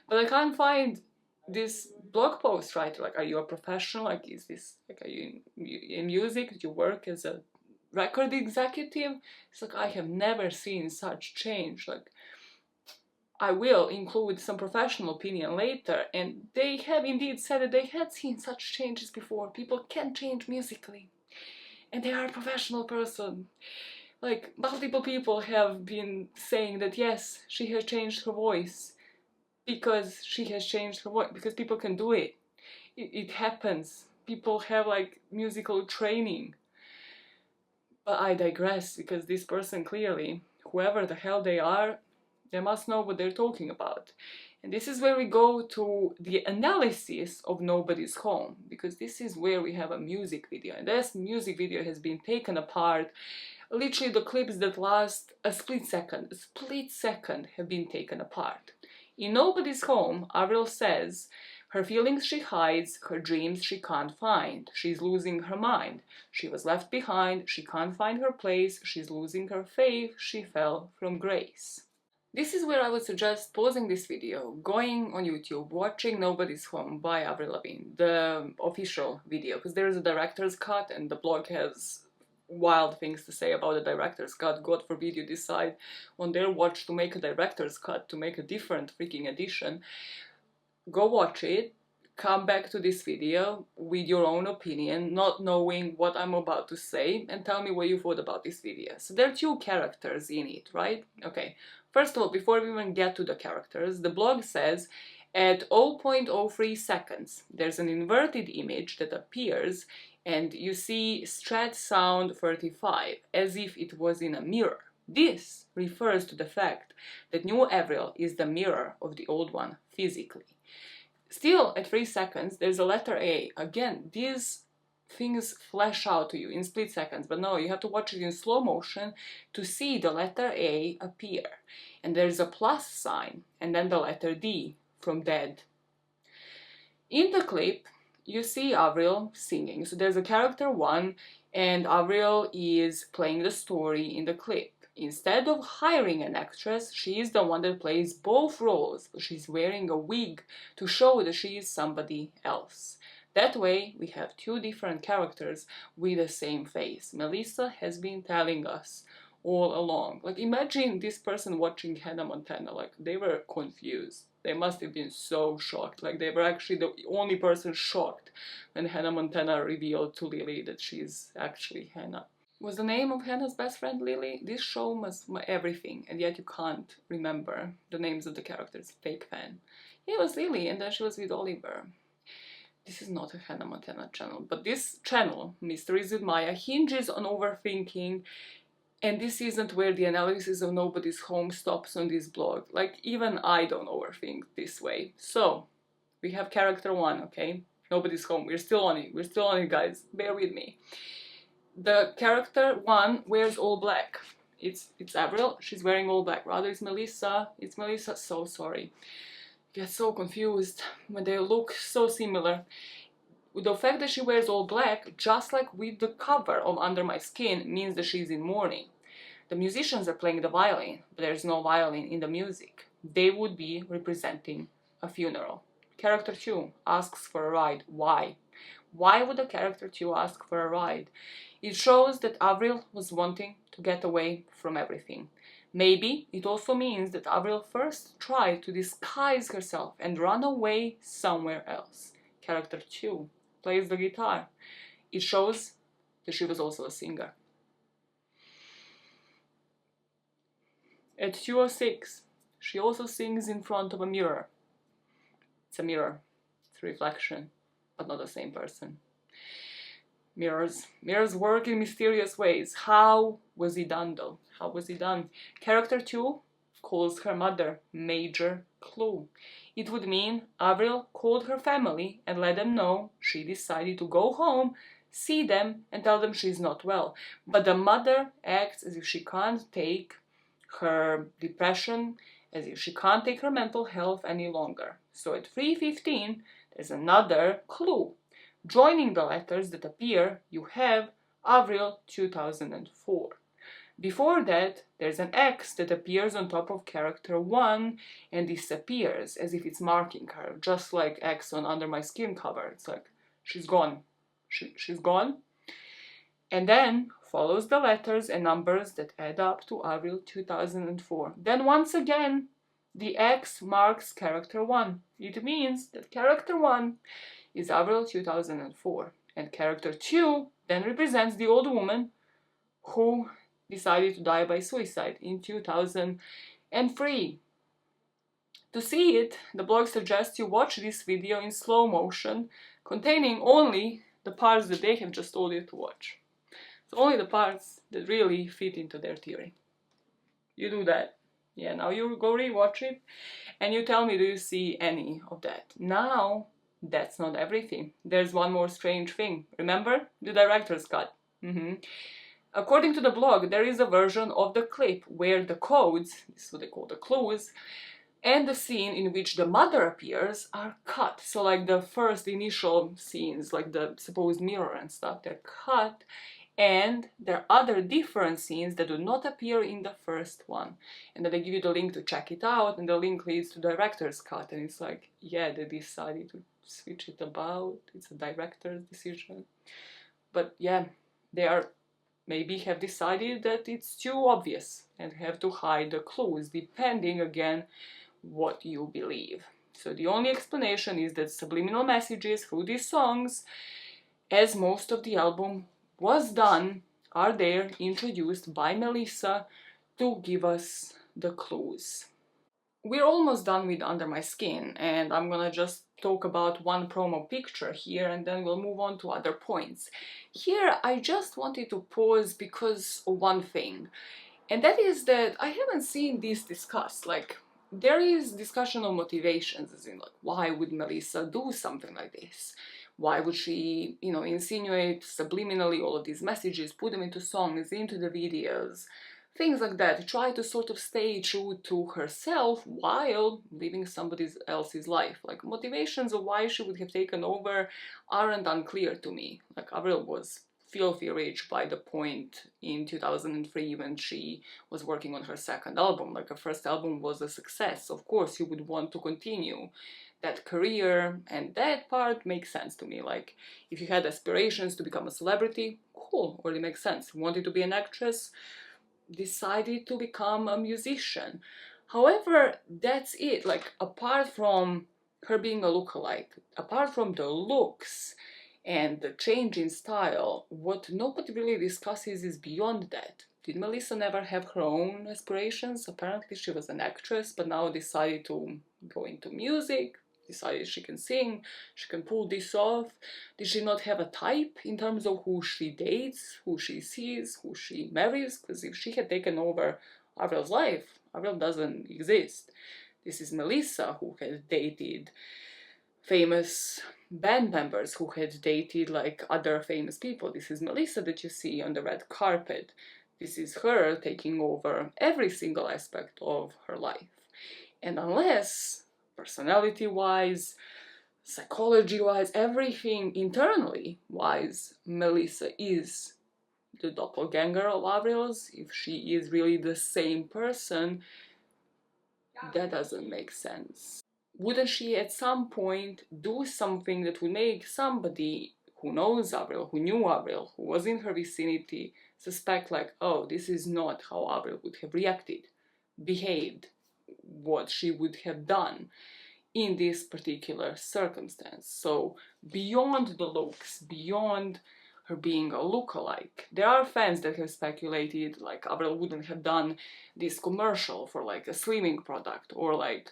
but I can't find this blog post writer. Like, are you a professional? Like, is this, like, are you in music? Do you work as a record executive? It's like, I have never seen such change. Like, I will include some professional opinion later, and they have indeed said that they had seen such changes before. People can change musically. And they are a professional person. Like, multiple people have been saying that yes, she has changed her voice because she has changed her voice, because people can do it. It happens. People have like musical training. But I digress, because this person clearly, whoever the hell they are, they must know what they're talking about. And this is where we go to the analysis of Nobody's Home, because this is where we have a music video. And this music video has been taken apart. Literally the clips that last a split second have been taken apart. In Nobody's Home, Avril says, her feelings she hides, her dreams she can't find. She's losing her mind. She was left behind, she can't find her place, she's losing her faith, she fell from grace. This is where I would suggest pausing this video, going on YouTube, watching Nobody's Home by Avril Lavigne, the official video, because there is a director's cut and the blog has wild things to say about the director's cut. God forbid you decide on their watch to make a director's cut, to make a different freaking edition. Go watch it, come back to this video with your own opinion, not knowing what I'm about to say, and tell me what you thought about this video. So there are two characters in it, right? Okay. First of all, before we even get to the characters, the blog says at 0.03 seconds, there's an inverted image that appears and you see stretch sound 35, as if it was in a mirror. This refers to the fact that new Avril is the mirror of the old one physically. Still, at 3 seconds, there's a letter A. Again, these things flash out to you in split seconds, but no, you have to watch it in slow motion to see the letter A appear. And there's a plus sign, and then the letter D from dead. In the clip, you see Avril singing. So there's a character 1, and Avril is playing the story in the clip. Instead of hiring an actress, she is the one that plays both roles. She's wearing a wig to show that she is somebody else. That way, we have two different characters with the same face. Melissa has been telling us all along. Like, imagine this person watching Hannah Montana. Like, they were confused. They must have been so shocked. Like, they were actually the only person shocked when Hannah Montana revealed to Lily that she's actually Hannah. Was the name of Hannah's best friend Lily? This show must everything, and yet you can't remember the names of the characters. Fake fan. Yeah, it was Lily, and then she was with Oliver. This is not a Hannah Montana channel, but this channel, Mysteries with Maya, hinges on overthinking, and this isn't where the analysis of Nobody's Home stops on this blog. Like, even I don't overthink this way. So, we have character 1, okay? Nobody's Home. We're still on it, guys. Bear with me. The character 1 wears all black. It's Avril. She's wearing all black. Rather, it's Melissa. It's Melissa. So sorry. get so confused when they look so similar. The fact that she wears all black, just like with the cover of Under My Skin, means that she's in mourning. The musicians are playing the violin, but there's no violin in the music. They would be representing a funeral. Character 2 asks for a ride. Why? Why would a character 2 ask for a ride? It shows that Avril was wanting to get away from everything. Maybe it also means that Avril first tried to disguise herself and run away somewhere else. Character 2 plays the guitar. It shows that she was also a singer. At 2:06, she also sings in front of a mirror. It's a mirror, it's a reflection, but not the same person. Mirrors work in mysterious ways. How was it done though? How was it done? Character 2 calls her mother. Major clue. It would mean Avril called her family and let them know she decided to go home, see them, and tell them she's not well. But the mother acts as if she can't take her depression, as if she can't take her mental health any longer. So at 3:15, there's another clue. Joining the letters that appear, you have Avril 2004. Before that, there's an X that appears on top of character 1 and disappears as if it's marking her, just like X on Under My Skin cover. It's like, she's gone. She's gone. And then follows the letters and numbers that add up to Avril 2004. Then once again, the X marks character 1. It means that character 1 is Avril 2004. And character 2 then represents the old woman who decided to die by suicide in 2003. To see it, the blog suggests you watch this video in slow motion, containing only the parts that they have just told you to watch. So only the parts that really fit into their theory. You do that. Yeah, now you go rewatch it and you tell me, do you see any of that? Now, that's not everything. There's one more strange thing. Remember? The director's cut. According to the blog, there is a version of the clip where the codes, this is what they call the clues, and the scene in which the mother appears are cut. So like the first initial scenes, like the supposed mirror and stuff, they're cut. And there are other different scenes that do not appear in the first one. And then they give you the link to check it out, and the link leads to director's cut. And it's like, yeah, they decided to switch it about. It's a director's decision. But yeah, they are maybe have decided that it's too obvious and have to hide the clues, depending again what you believe. So the only explanation is that subliminal messages through these songs, as most of the album was done, are there introduced by Melissa to give us the clues. We're almost done with Under My Skin, and I'm gonna just talk about one promo picture here and then we'll move on to other points. Here I just wanted to pause because of one thing, and that is that I haven't seen this discussed. Like, there is discussion of motivations, as in like, why would Melissa do something like this? Why would she, insinuate subliminally all of these messages, put them into songs, into the videos, things like that, try to sort of stay true to herself while living somebody else's life. Like, motivations of why she would have taken over aren't unclear to me. Like, Avril was filthy rich by the point in 2003 when she was working on her second album. Like, her first album was a success. Of course, you would want to continue that career, and that part makes sense to me. Like, if you had aspirations to become a celebrity, cool, really makes sense. Wanted to be an actress, decided to become a musician. However, that's it. Like, apart from her being a lookalike, apart from the looks and the change in style, what nobody really discusses is beyond that. Did Melissa never have her own aspirations? Apparently she was an actress, but now decided to go into music, decided she can sing, she can pull this off. Did she not have a type in terms of who she dates, who she sees, who she marries? Because if she had taken over Avril's life, Avril doesn't exist. This is Melissa, who has dated famous band members, who had dated like other famous people. This is Melissa that you see on the red carpet. This is her taking over every single aspect of her life. And unless personality-wise, psychology-wise, everything internally-wise, Melissa is the doppelganger of Avril's. If she is really the same person, that doesn't make sense. Wouldn't she at some point do something that would make somebody who knows Avril, who knew Avril, who was in her vicinity, suspect like, oh, this is not how Avril would have reacted, behaved, what she would have done in this particular circumstance. So beyond the looks, beyond her being a lookalike, there are fans that have speculated like Avril wouldn't have done this commercial for like a slimming product, or like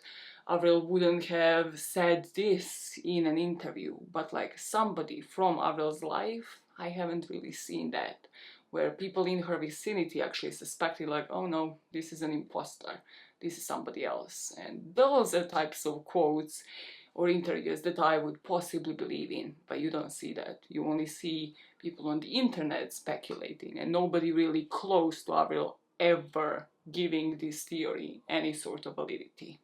Avril wouldn't have said this in an interview, but like somebody from Avril's life, I haven't really seen that, where people in her vicinity actually suspected like, oh no, this is an imposter, this is somebody else. And those are types of quotes or interviews that I would possibly believe in, but you don't see that. You only see people on the internet speculating, and nobody really close to Avril ever giving this theory any sort of validity.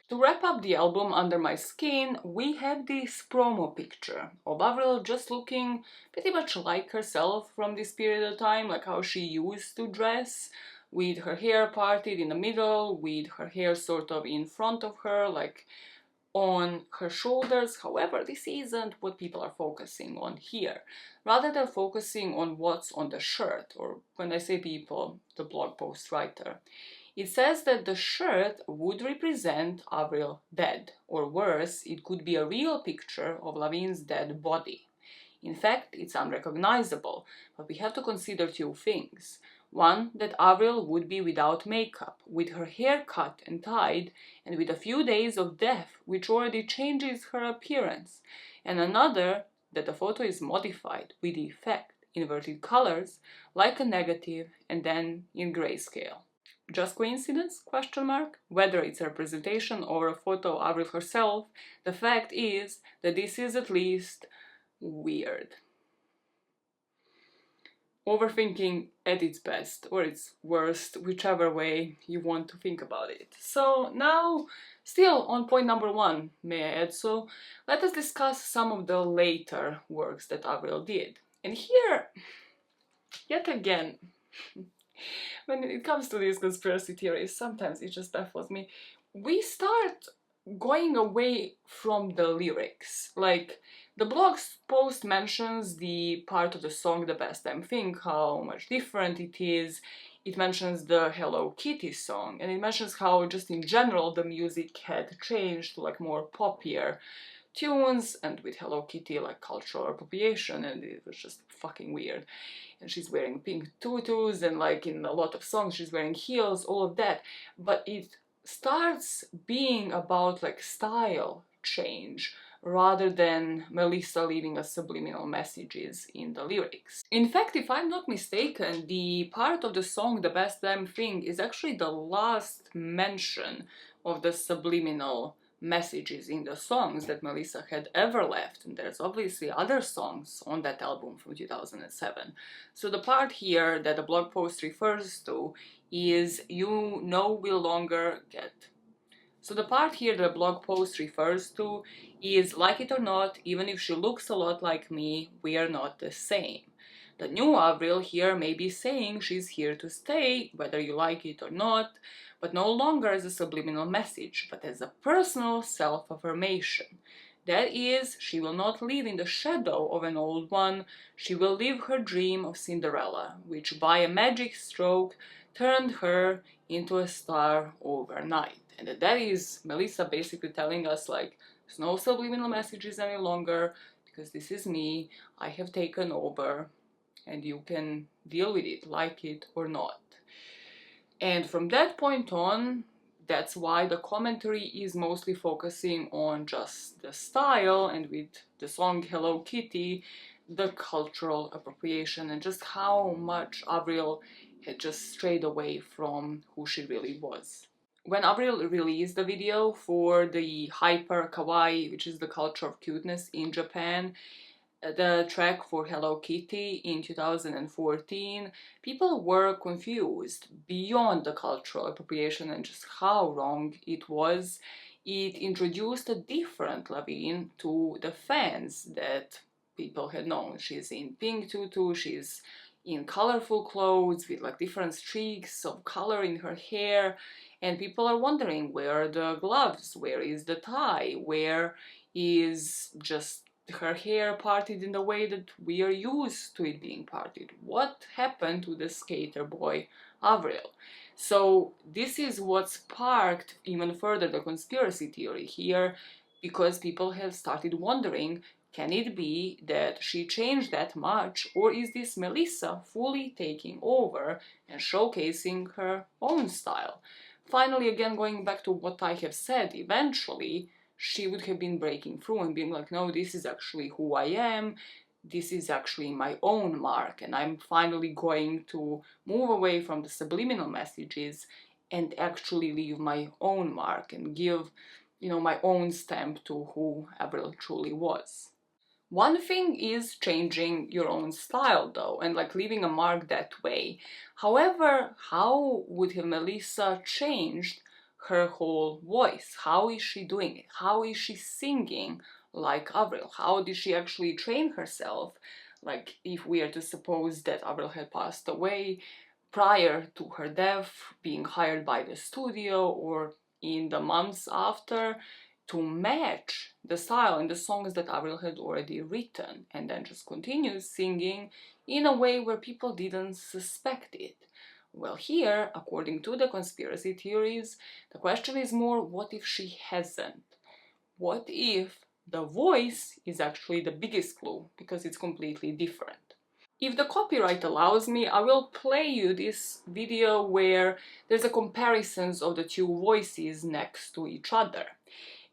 To wrap up the album Under My Skin, we have this promo picture of Avril just looking pretty much like herself from this period of time, like how she used to dress, with her hair parted in the middle, with her hair sort of in front of her, like on her shoulders. However, this isn't what people are focusing on here. Rather, they're focusing on what's on the shirt, or when I say people, the blog post writer. It says that the shirt would represent Avril dead, or worse, it could be a real picture of Lavigne's dead body. In fact, it's unrecognizable, but we have to consider two things. One, that Avril would be without makeup, with her hair cut and tied, and with a few days of death, which already changes her appearance. And another, that the photo is modified with the effect, inverted colors, like a negative, and then in grayscale. Just coincidence? Question mark? Whether it's a representation or a photo of Avril herself, the fact is that this is at least weird. Overthinking at its best, or its worst, whichever way you want to think about it. So now, still on point number one, may I add, so let us discuss some of the later works that Avril did. And here, yet again, when it comes to these conspiracy theories, sometimes it just baffles me. We start going away from the lyrics. Like, the blog post mentions the part of the song The Best Damn Thing, how much different it is. It mentions the Hello Kitty song, and it mentions how just in general the music had changed to like more poppier tunes, and with Hello Kitty like cultural appropriation, and it was just fucking weird. And she's wearing pink tutus, and like in a lot of songs she's wearing heels, all of that. But it starts being about like style change rather than Melissa leaving us subliminal messages in the lyrics. In fact, if I'm not mistaken, the part of the song The Best Damn Thing is actually the last mention of the subliminal messages in the songs that Melissa had ever left, and there's obviously other songs on that album from 2007. So the part here that the blog post refers to is "You no longer get." So the part here the blog post refers to is "Like it or not, even if she looks a lot like me, we are not the same." The new Avril here may be saying she's here to stay, whether you like it or not, but no longer as a subliminal message, but as a personal self-affirmation. That is, she will not live in the shadow of an old one, she will live her dream of Cinderella, which by a magic stroke turned her into a star overnight. And that is Melissa basically telling us like, there's no subliminal messages any longer, because this is me, I have taken over, and you can deal with it, like it or not. And from that point on, that's why the commentary is mostly focusing on just the style, and with the song Hello Kitty, the cultural appropriation, and just how much Avril had just strayed away from who she really was. When Avril released the video for the hyper kawaii, which is the culture of cuteness in Japan, the track for Hello Kitty in 2014, people were confused beyond the cultural appropriation and just how wrong it was. it introduced a different Lavigne to the fans that people had known. She's in pink tutu, she's in colorful clothes with like different streaks of color in her hair, and people are wondering where are the gloves, where is the tie, where is just her hair parted in the way that we are used to it being parted. What happened to the skater boy Avril? So this is what sparked even further the conspiracy theory here, because people have started wondering, can it be that she changed that much, or is this Melissa fully taking over and showcasing her own style? Finally, again, going back to what I have said, eventually she would have been breaking through and being like, no, this is actually who I am, this is actually my own mark, and I'm finally going to move away from the subliminal messages and actually leave my own mark and give, my own stamp to who Avril truly was. One thing is changing your own style though, and like leaving a mark that way. However, how would have Melissa changed her whole voice? How is she doing it? How is she singing like Avril? How did she actually train herself? Like, if we are to suppose that Avril had passed away prior to her death, being hired by the studio, or in the months after, to match the style and the songs that Avril had already written, and then just continues singing in a way where people didn't suspect it. Well, here, according to the conspiracy theories, the question is more, what if she hasn't? What if the voice is actually the biggest clue, because it's completely different? If the copyright allows me, I will play you this video where there's a comparisons of the two voices next to each other.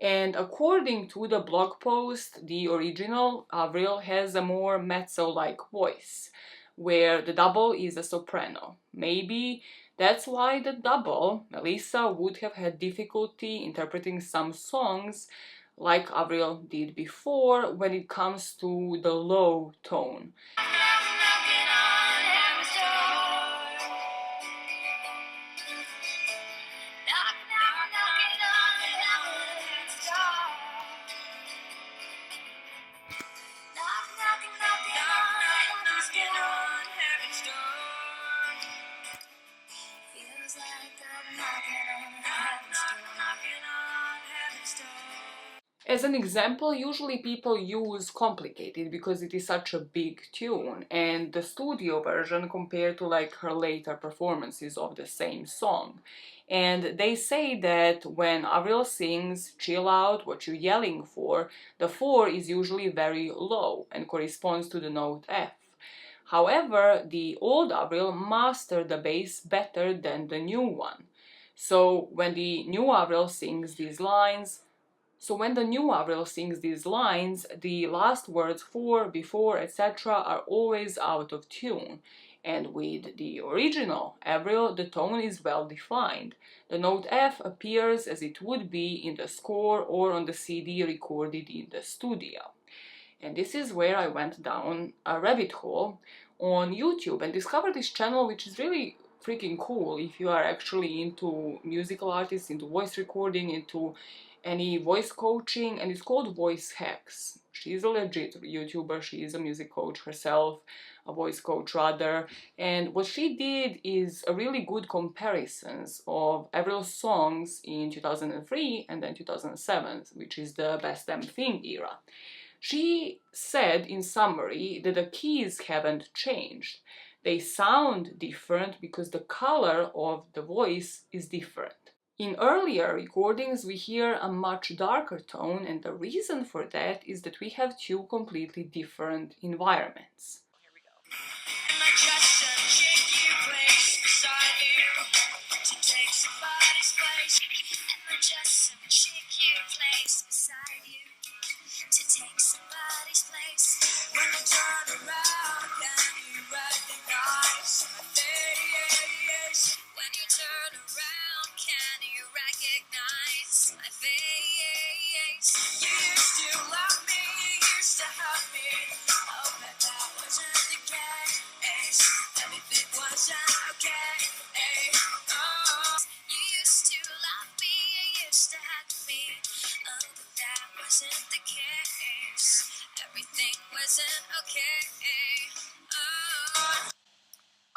And according to the blog post, the original Avril has a more mezzo-like voice, where the double is a soprano. Maybe that's why the double, Melissa, would have had difficulty interpreting some songs like Avril did before when it comes to the low tone. As an example, usually people use Complicated because it is such a big tune, and the studio version compared to like her later performances of the same song. And they say that when Avril sings Chill Out, What You Yelling For, the 4 is usually very low and corresponds to the note F. However, the old Avril mastered the bass better than the new one. So when the new Avril sings these lines, the last words for, before, etc. are always out of tune. And with the original Avril, the tone is well defined. The note F appears as it would be in the score or on the CD recorded in the studio. And this is where I went down a rabbit hole on YouTube and discovered this channel, which is really freaking cool if you are actually into musical artists, into voice recording, into any voice coaching, and it's called Voice Hacks. She's a legit YouTuber, she is a music coach herself, a voice coach rather, and what she did is a really good comparisons of Avril's songs in 2003 and then 2007, which is the Best Damn Thing era. She said in summary that the keys haven't changed. They sound different because the color of the voice is different. In earlier recordings, we hear a much darker tone, and the reason for that is that we have two completely different environments. Here we go.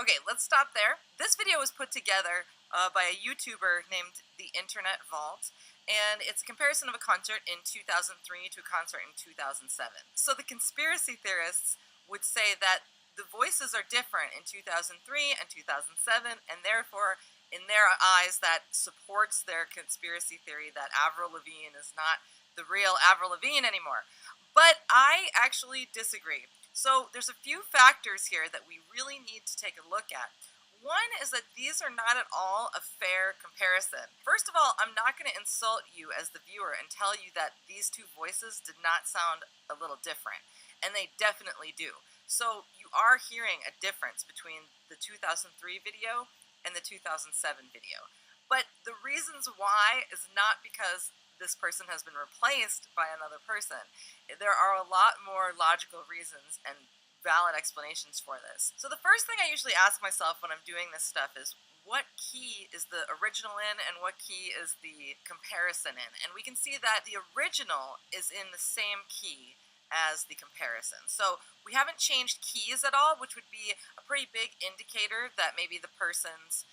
Okay, let's stop there. This video was put together by a YouTuber named The Internet Vault, and it's a comparison of a concert in 2003 to a concert in 2007. So the conspiracy theorists would say that the voices are different in 2003 and 2007, and therefore, in their eyes, that supports their conspiracy theory that Avril Lavigne is not the real Avril Lavigne anymore. But I actually disagree. So there's a few factors here that we really need to take a look at. One is that these are not at all a fair comparison. First of all, I'm not going to insult you as the viewer and tell you that these two voices did not sound a little different, and they definitely do. So you are hearing a difference between the 2003 video and the 2007 video. But the reasons why is not because this person has been replaced by another person. There are a lot more logical reasons and valid explanations for this. So the first thing I usually ask myself when I'm doing this stuff is, what key is the original in and what key is the comparison in? And we can see that the original is in the same key as the comparison. So we haven't changed keys at all, which would be a pretty big indicator that maybe the person's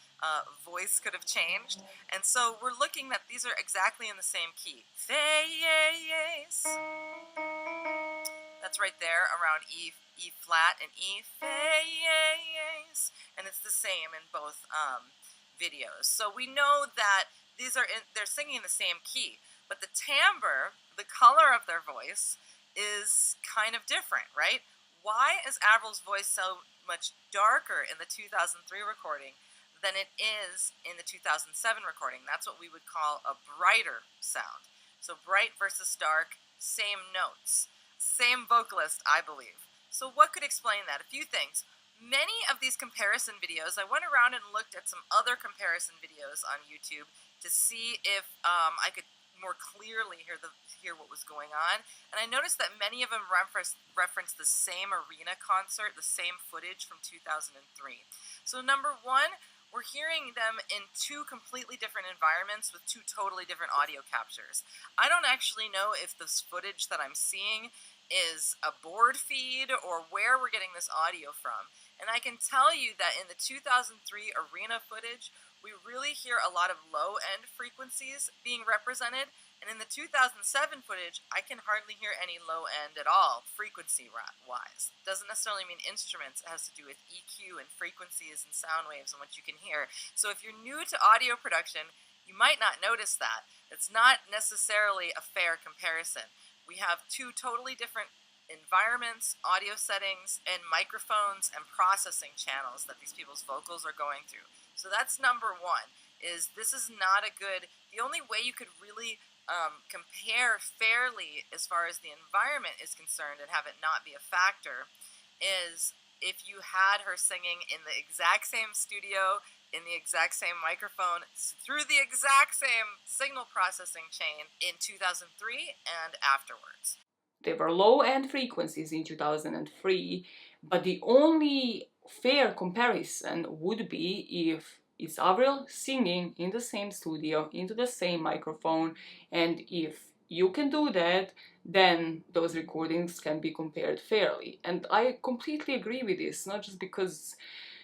voice could have changed. And so we're looking that these are exactly in the same key. That's right there around E flat and E, and it's the same in both videos. So we know that they're singing the same key, but the timbre, the color of their voice, is kind of different, right? Why is Avril's voice so much darker in the 2003 recording than it is in the 2007 recording? That's what we would call a brighter sound. So bright versus dark, same notes, same vocalist, I believe. So what could explain that? A few things. Many of these comparison videos, I went around and looked at some other comparison videos on YouTube to see if I could more clearly hear what was going on, and I noticed that many of them reference the same arena concert, the same footage from 2003. So number one, we're hearing them in two completely different environments with two totally different audio captures. I don't actually know if this footage that I'm seeing is a board feed or where we're getting this audio from. And I can tell you that in the 2003 arena footage, we really hear a lot of low-end frequencies being represented, and in the 2007 footage, I can hardly hear any low-end at all, frequency-wise. Doesn't necessarily mean instruments, it has to do with EQ and frequencies and sound waves and what you can hear. So if you're new to audio production, you might not notice that. It's not necessarily a fair comparison. We have two totally different environments, audio settings, and microphones and processing channels that these people's vocals are going through. So that's number one, is this is not a good, the only way you could really compare fairly as far as the environment is concerned and have it not be a factor is if you had her singing in the exact same studio, in the exact same microphone, through the exact same signal processing chain in 2003 and afterwards. There were low-end frequencies in 2003, but the only fair comparison would be if it's Avril singing in the same studio, into the same microphone, and if you can do that, then those recordings can be compared fairly. And I completely agree with this, not just because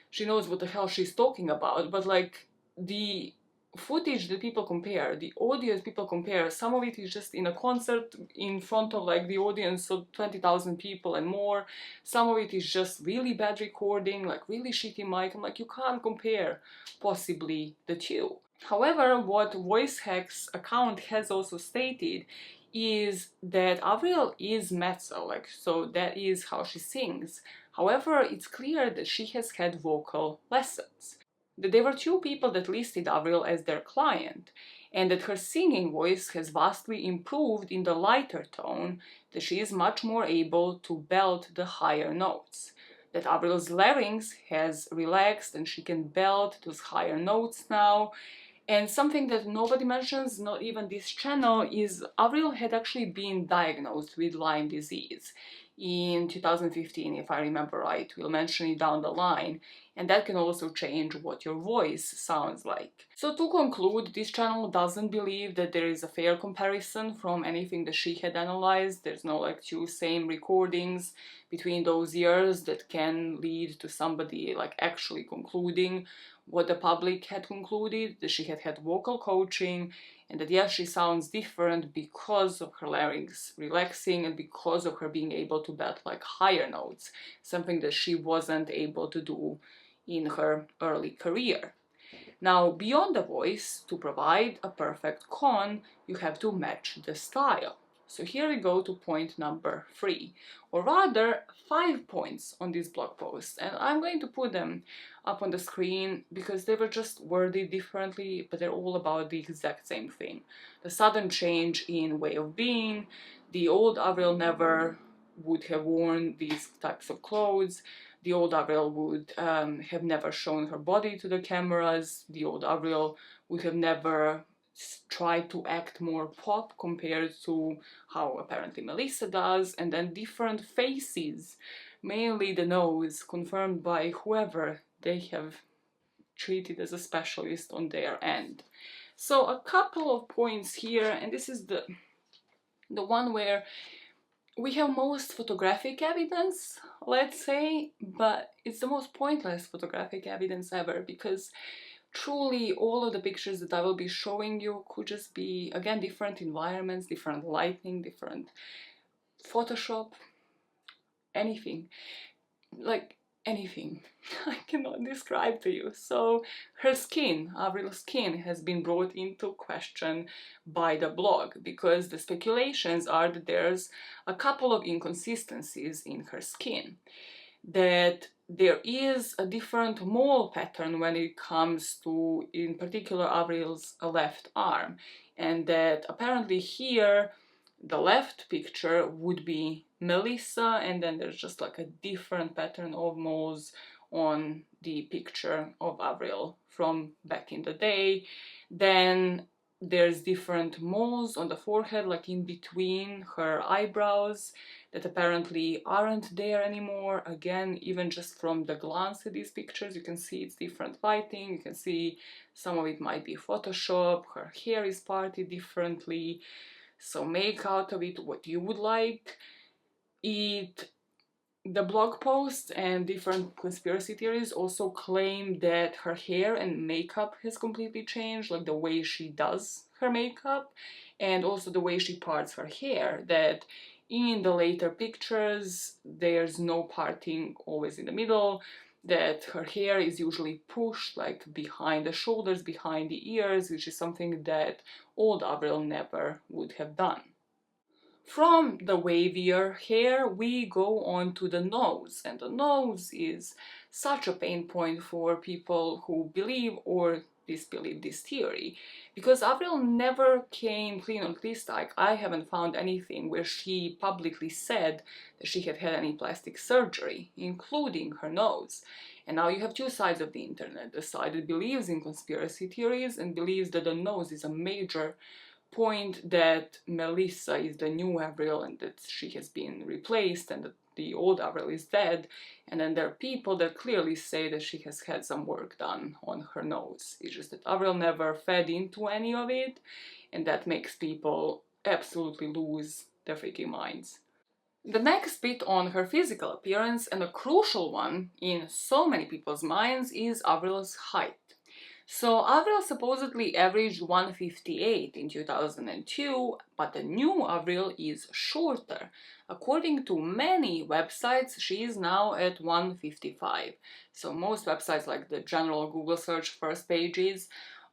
she knows what the hell she's talking about, but like the footage that people compare, the audio that people compare, some of it is just in a concert in front of like the audience of 20,000 people and more. Some of it is just really bad recording, like really shitty mic. I'm like, you can't compare possibly the two. However, what VoiceHack's account has also stated is that Avril is mezzo, like, so that is how she sings. However, it's clear that she has had vocal lessons. That there were two people that listed Avril as their client, and that her singing voice has vastly improved in the lighter tone, that she is much more able to belt the higher notes. That Avril's larynx has relaxed and she can belt those higher notes now. And something that nobody mentions, not even this channel, is Avril had actually been diagnosed with Lyme disease in 2015, if I remember right. We'll mention it down the line, and that can also change what your voice sounds like. So to conclude, this channel doesn't believe that there is a fair comparison from anything that she had analyzed. There's no like two same recordings between those years that can lead to somebody like actually concluding what the public had concluded, that she had had vocal coaching, and that yes, she sounds different because of her larynx relaxing and because of her being able to bat like higher notes, something that she wasn't able to do in her early career. Now, beyond the voice, to provide a perfect con, you have to match the style. So here we go to point number 3, or rather 5 points on this blog post, and I'm going to put them up on the screen because they were just worded differently, but they're all about the exact same thing. The sudden change in way of being, the old Avril never would have worn these types of clothes, the old Avril would have never shown her body to the cameras, the old Avril would have never tried to act more pop compared to how apparently Melissa does, and then different faces, mainly the nose, confirmed by whoever they have treated as a specialist on their end. So a couple of points here, and this is the one where we have most photographic evidence, let's say, but it's the most pointless photographic evidence ever, because truly all of the pictures that I will be showing you could just be, again, different environments, different lighting, different Photoshop, anything. Like, anything. I cannot describe to you. So her skin, Avril's skin, has been brought into question by the blog because the speculations are that there's a couple of inconsistencies in her skin. That there is a different mole pattern when it comes to, in particular, Avril's left arm, and that apparently here the left picture would be Melissa, and then there's just like a different pattern of moles on the picture of Avril from back in the day. Then there's different moles on the forehead, like in between her eyebrows, that apparently aren't there anymore. Again, even just from the glance at these pictures, you can see it's different lighting, you can see some of it might be Photoshop, her hair is parted differently, so make out of it what you would like. The blog posts and different conspiracy theories also claim that her hair and makeup has completely changed, like the way she does her makeup and also the way she parts her hair, that in the later pictures there's no parting always in the middle, that her hair is usually pushed like behind the shoulders, behind the ears, which is something that old Avril never would have done. From the wavier hair, we go on to the nose, and the nose is such a pain point for people who believe or disbelieve this theory, because Avril never came clean on this. Like, I haven't found anything where she publicly said that she had had any plastic surgery, including her nose. And now you have two sides of the internet, the side that believes in conspiracy theories and believes that the nose is a major point, that Melissa is the new Avril and that she has been replaced and that the old Avril is dead, and then there are people that clearly say that she has had some work done on her nose. It's just that Avril never fed into any of it, and that makes people absolutely lose their freaking minds. The next bit on her physical appearance, and a crucial one in so many people's minds, is Avril's height. So Avril supposedly averaged 158 in 2002, but the new Avril is shorter. According to many websites, she is now at 155. So most websites, like the general Google search first pages,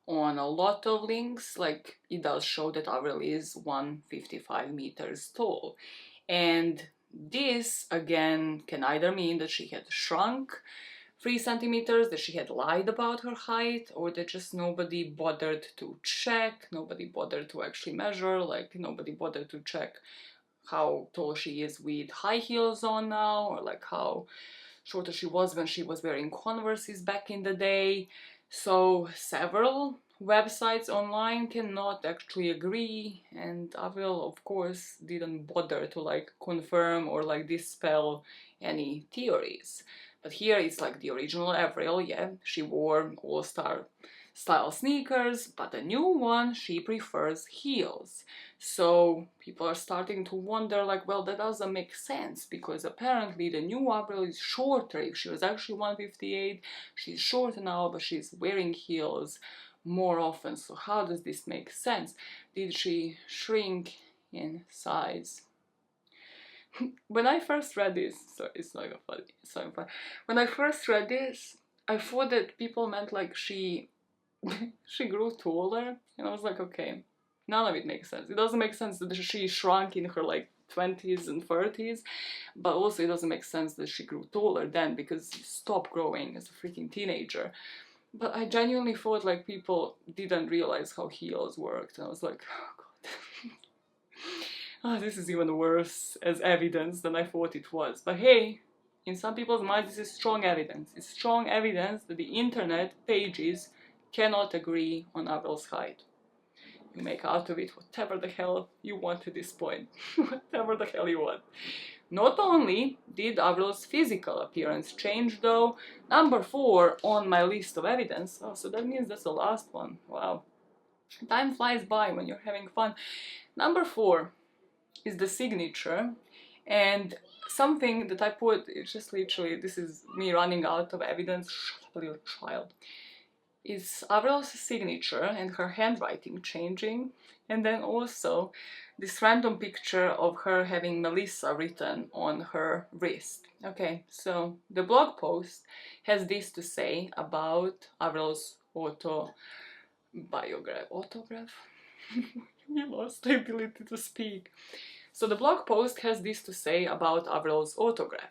on a lot of links, like, it does show that Avril is 155 meters tall. And this, again, can either mean that she had shrunk 3 centimeters, that she had lied about her height, or that just nobody bothered to check, nobody bothered to actually measure, like nobody bothered to check how tall she is with high heels on now, or like how shorter she was when she was wearing Converses back in the day. So several websites online cannot actually agree, and Avril of course didn't bother to like confirm or like dispel any theories. But here it's like the original Avril, yeah, she wore all-star style sneakers, but the new one, she prefers heels. So people are starting to wonder, like, well, that doesn't make sense, because apparently the new Avril is shorter. If she was actually 158, she's shorter now, but she's wearing heels more often. So how does this make sense? Did she shrink in size? When I first read this, so it's not even funny, it's not even funny. When I first read this, I thought that people meant like she she grew taller, and I was like, okay, none of it makes sense. It doesn't make sense that she shrunk in her like 20s and 30s, but also it doesn't make sense that she grew taller then, because you stop growing as a freaking teenager. But I genuinely thought like people didn't realize how heels worked, and I was like, oh god. Oh, this is even worse as evidence than I thought it was. But hey, in some people's minds this is strong evidence. It's strong evidence that the internet pages cannot agree on Avril's height. You make out of it whatever the hell you want at this point. Whatever the hell you want. Not only did Avril's physical appearance change though, number 4 on my list of evidence, oh, so that means that's the last one, wow. Time flies by when you're having fun. Number 4 is the signature, and something that I put, it's just literally, this is me running out of evidence, shut up, little child, is Avril's signature and her handwriting changing, and then also this random picture of her having Melissa written on her wrist. Okay, so the blog post has this to say about Avril's autograph. We lost the ability to speak. So the blog post has this to say about Avril's autograph.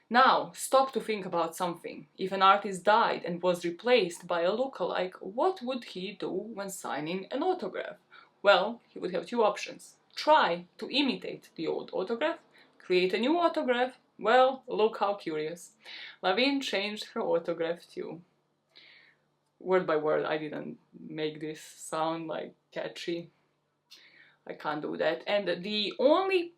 Now, stop to think about something. If an artist died and was replaced by a lookalike, what would he do when signing an autograph? Well, he would have 2 options. Try to imitate the old autograph, create a new autograph. Well, look how curious. Lavigne changed her autograph too. Word by word, I didn't make this sound like catchy. I can't do that. And the only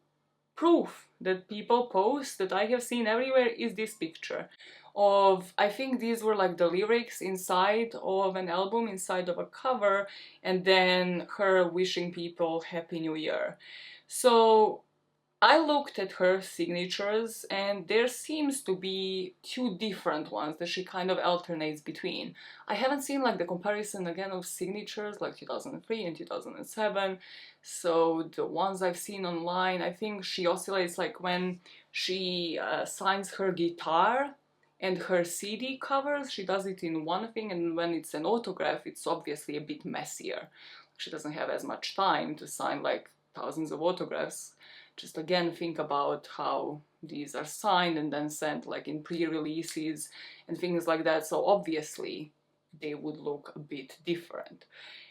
proof that people post that I have seen everywhere is this picture of, I think these were like the lyrics inside of an album, inside of a cover, and then her wishing people Happy New Year. So I looked at her signatures, and there seems to be 2 different ones that she kind of alternates between. I haven't seen like the comparison again of signatures like 2003 and 2007, so the ones I've seen online, I think she oscillates like when she signs her guitar and her CD covers, she does it in one thing, and when it's an autograph, it's obviously a bit messier. She doesn't have as much time to sign like thousands of autographs. Just again think about how these are signed and then sent like in pre-releases and things like that, so obviously they would look a bit different.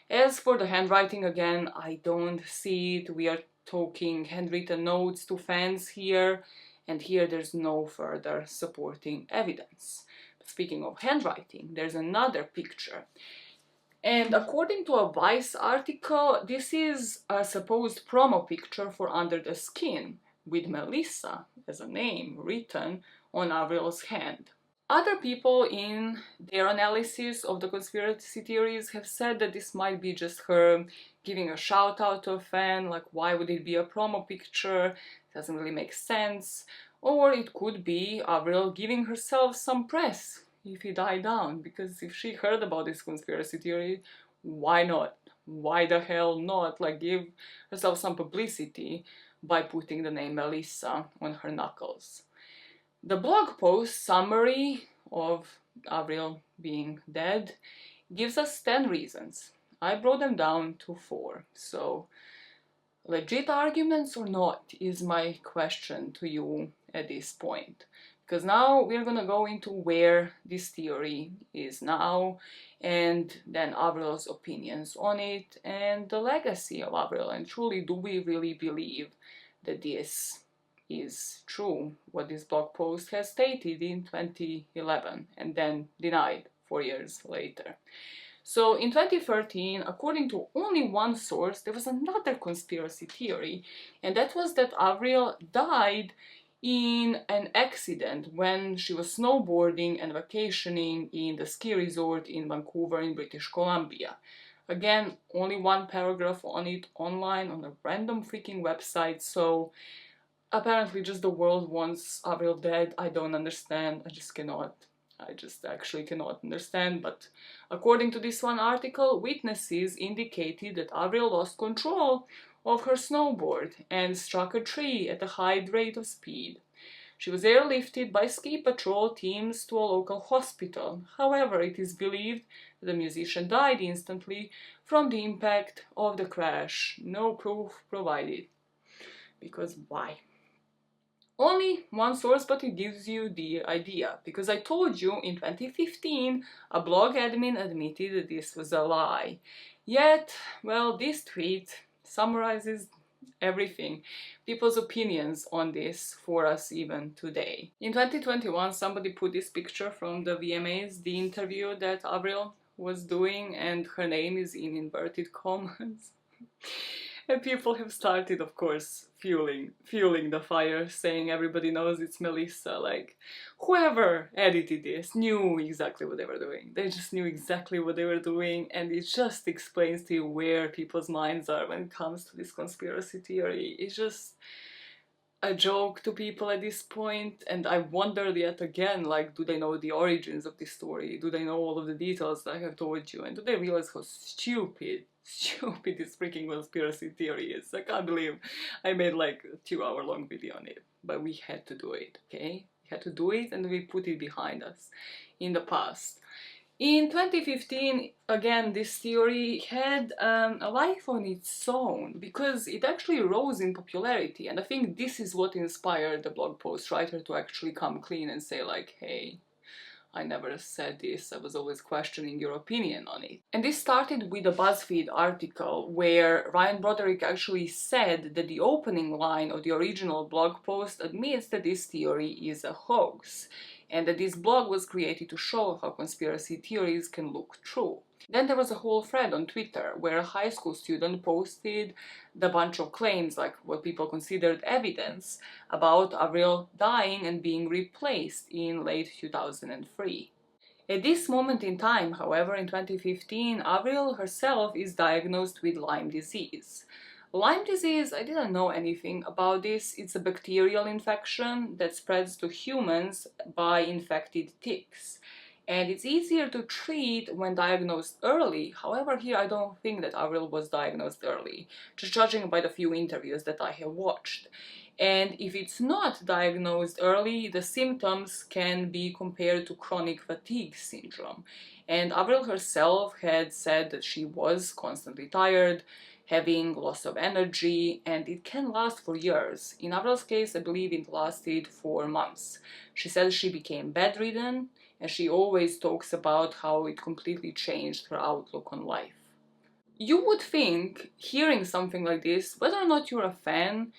As for the handwriting, again, I don't see it. We are talking handwritten notes to fans here, and here there's no further supporting evidence. Speaking of handwriting, there's another picture. And according to a Vice article, this is a supposed promo picture for Under the Skin, with Melissa as a name written on Avril's hand. Other people in their analysis of the conspiracy theories have said that this might be just her giving a shout out to a fan, like why would it be a promo picture, it doesn't really make sense, or it could be Avril giving herself some press if he died down, because if she heard about this conspiracy theory, why not? Why the hell not? Like give herself some publicity by putting the name Melissa on her knuckles. The blog post summary of Avril being dead gives us 10 reasons. I brought them down to 4. So, legit arguments or not is my question to you at this point. Because now we're gonna go into where this theory is now, and then Avril's opinions on it, and the legacy of Avril, and truly do we really believe that this is true, what this blog post has stated in 2011 and then denied 4 years later. So in 2013, according to only one source, there was another conspiracy theory, and that was that Avril died in an accident when she was snowboarding and vacationing in the ski resort in Vancouver in British Columbia. Again, only one paragraph on it online on a random freaking website, so apparently just the world wants Avril dead. I don't understand. I just cannot. I just actually cannot understand. But according to this one article, witnesses indicated that Avril lost control of her snowboard and struck a tree at a high rate of speed. She was airlifted by ski patrol teams to a local hospital. However, it is believed that the musician died instantly from the impact of the crash. No proof provided. Because why? Only one source, but it gives you the idea. Because I told you in 2015, a blog admin admitted that this was a lie. Yet, well, this tweet summarizes everything, people's opinions on this for us even today. In 2021, somebody put this picture from the VMAs, the interview that Avril was doing, and her name is in inverted commas. And people have started, of course, fueling the fire, saying everybody knows it's Melissa. Like, whoever edited this knew exactly what they were doing. They just knew exactly what they were doing, and it just explains to you where people's minds are when it comes to this conspiracy theory. It's just a joke to people at this point, and I wondered yet again, like, do they know the origins of this story? Do they know all of the details that I have told you? And do they realize how stupid this freaking conspiracy theory is? I can't believe I made like a 2-hour-long video on it, but we had to do it, okay? We had to do it, and we put it behind us in the past. In 2015, again, this theory had a life on its own because it actually rose in popularity, and I think this is what inspired the blog post writer to actually come clean and say like, hey, I never said this, I was always questioning your opinion on it. And this started with a BuzzFeed article where Ryan Broderick actually said that the opening line of the original blog post admits that this theory is a hoax, and that this blog was created to show how conspiracy theories can look true. Then there was a whole thread on Twitter where a high school student posted the bunch of claims, like what people considered evidence, about Avril dying and being replaced in late 2003. At this moment in time, however, in 2015, Avril herself is diagnosed with Lyme disease. Lyme disease, I didn't know anything about this. It's a bacterial infection that spreads to humans by infected ticks. And it's easier to treat when diagnosed early. However, here I don't think that Avril was diagnosed early, just judging by the few interviews that I have watched. And if it's not diagnosed early, the symptoms can be compared to chronic fatigue syndrome. And Avril herself had said that she was constantly tired, having loss of energy, and it can last for years. In Avril's case, I believe it lasted 4 months. She said she became bedridden, and she always talks about how it completely changed her outlook on life. You would think, hearing something like this, whether or not you're a fan,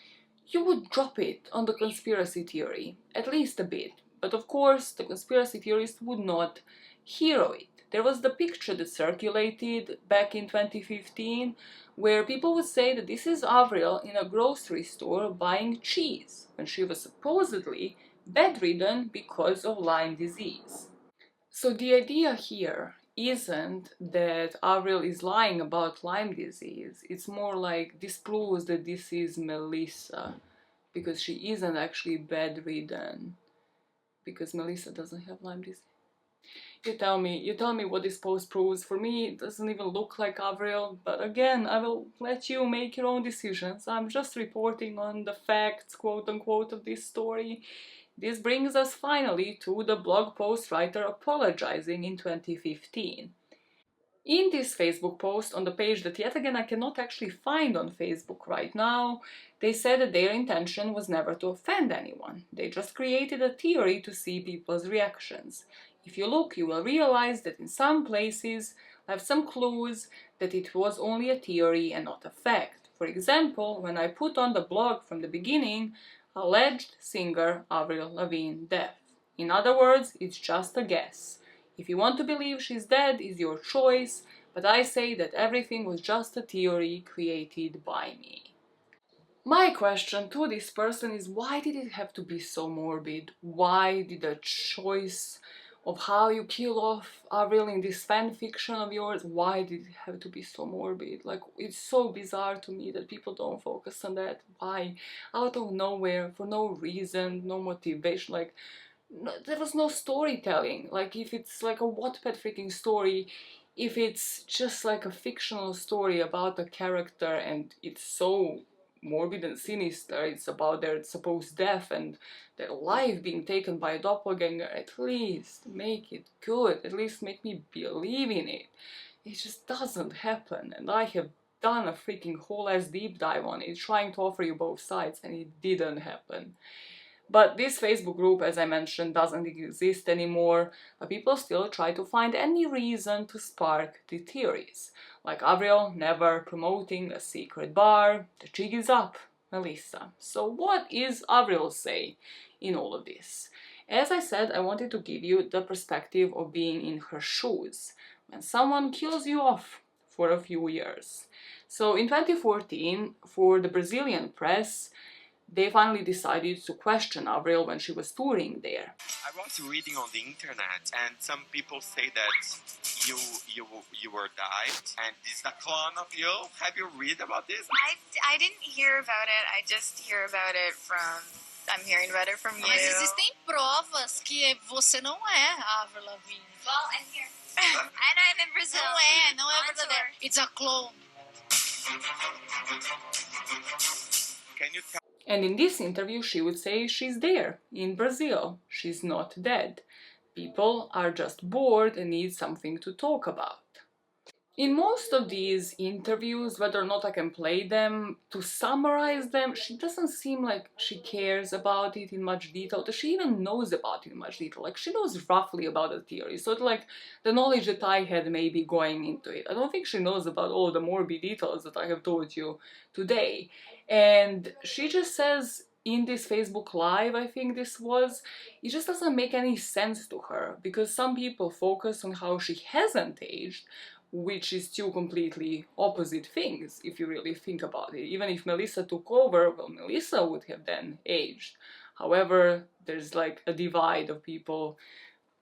you would drop it on the conspiracy theory, at least a bit. But of course, the conspiracy theorists would not hero it. There was the picture that circulated back in 2015 where people would say that this is Avril in a grocery store buying cheese when she was supposedly bedridden because of Lyme disease. So the idea here isn't that Avril is lying about Lyme disease. It's more like this proves that this is Melissa, because she isn't actually bedridden, because Melissa doesn't have Lyme disease. You tell me what this post proves. For me, it doesn't even look like Avril, but again, I will let you make your own decisions. I'm just reporting on the facts, quote-unquote, of this story. This brings us finally to the blog post writer apologizing in 2015. In this Facebook post on the page that yet again I cannot actually find on Facebook right now, they said that their intention was never to offend anyone. They just created a theory to see people's reactions. If you look, you will realize that in some places I have some clues that it was only a theory and not a fact. For example, when I put on the blog from the beginning, alleged singer Avril Lavigne death. In other words, it's just a guess. If you want to believe she's dead, is your choice, but I say that everything was just a theory created by me. My question to this person is, why did it have to be so morbid? Why did the choice of how you kill off Avril in this fan fiction of yours, why did it have to be so morbid? Like, it's so bizarre to me that people don't focus on that. Why? Out of nowhere, for no reason, no motivation, like, no, there was no storytelling. Like, if it's like a Wattpad freaking story, if it's just like a fictional story about a character and it's so morbid and sinister, it's about their supposed death and their life being taken by a doppelganger, at least make it good, at least make me believe in it. It just doesn't happen, and I have done a freaking whole ass deep dive on it, trying to offer you both sides, and it didn't happen. But this Facebook group, as I mentioned, doesn't exist anymore, but people still try to find any reason to spark the theories. Like Avril never promoting a secret bar, the jig is up, Melissa. So what is Avril say in all of this? As I said, I wanted to give you the perspective of being in her shoes, when someone kills you off for a few years. So in 2014, for the Brazilian press, they finally decided to question Avril when she was touring there. I was reading on the internet, and some people say that you were died, and this is a clone of you. Have you read about this? I didn't hear about it. I just hear about it from. I'm hearing about it from you. Mas existem provas que você não é a Avril Lavigne. Well, I'm here. And I'm in Brazil. Não é verdadeiro. It's a clone. Can you tell? And in this interview, she would say she's there, in Brazil. She's not dead. People are just bored and need something to talk about. In most of these interviews, whether or not I can play them, to summarize them, she doesn't seem like she cares about it in much detail, that she even knows about it in much detail. Like, she knows roughly about the theory, so it's like the knowledge that I had maybe going into it. I don't think she knows about all the morbid details that I have told you today. And she just says in this Facebook Live, I think this was, it just doesn't make any sense to her, because some people focus on how she hasn't aged, which is two completely opposite things if you really think about it. Even if Melissa took over, well, Melissa would have then aged. However, there's like a divide of people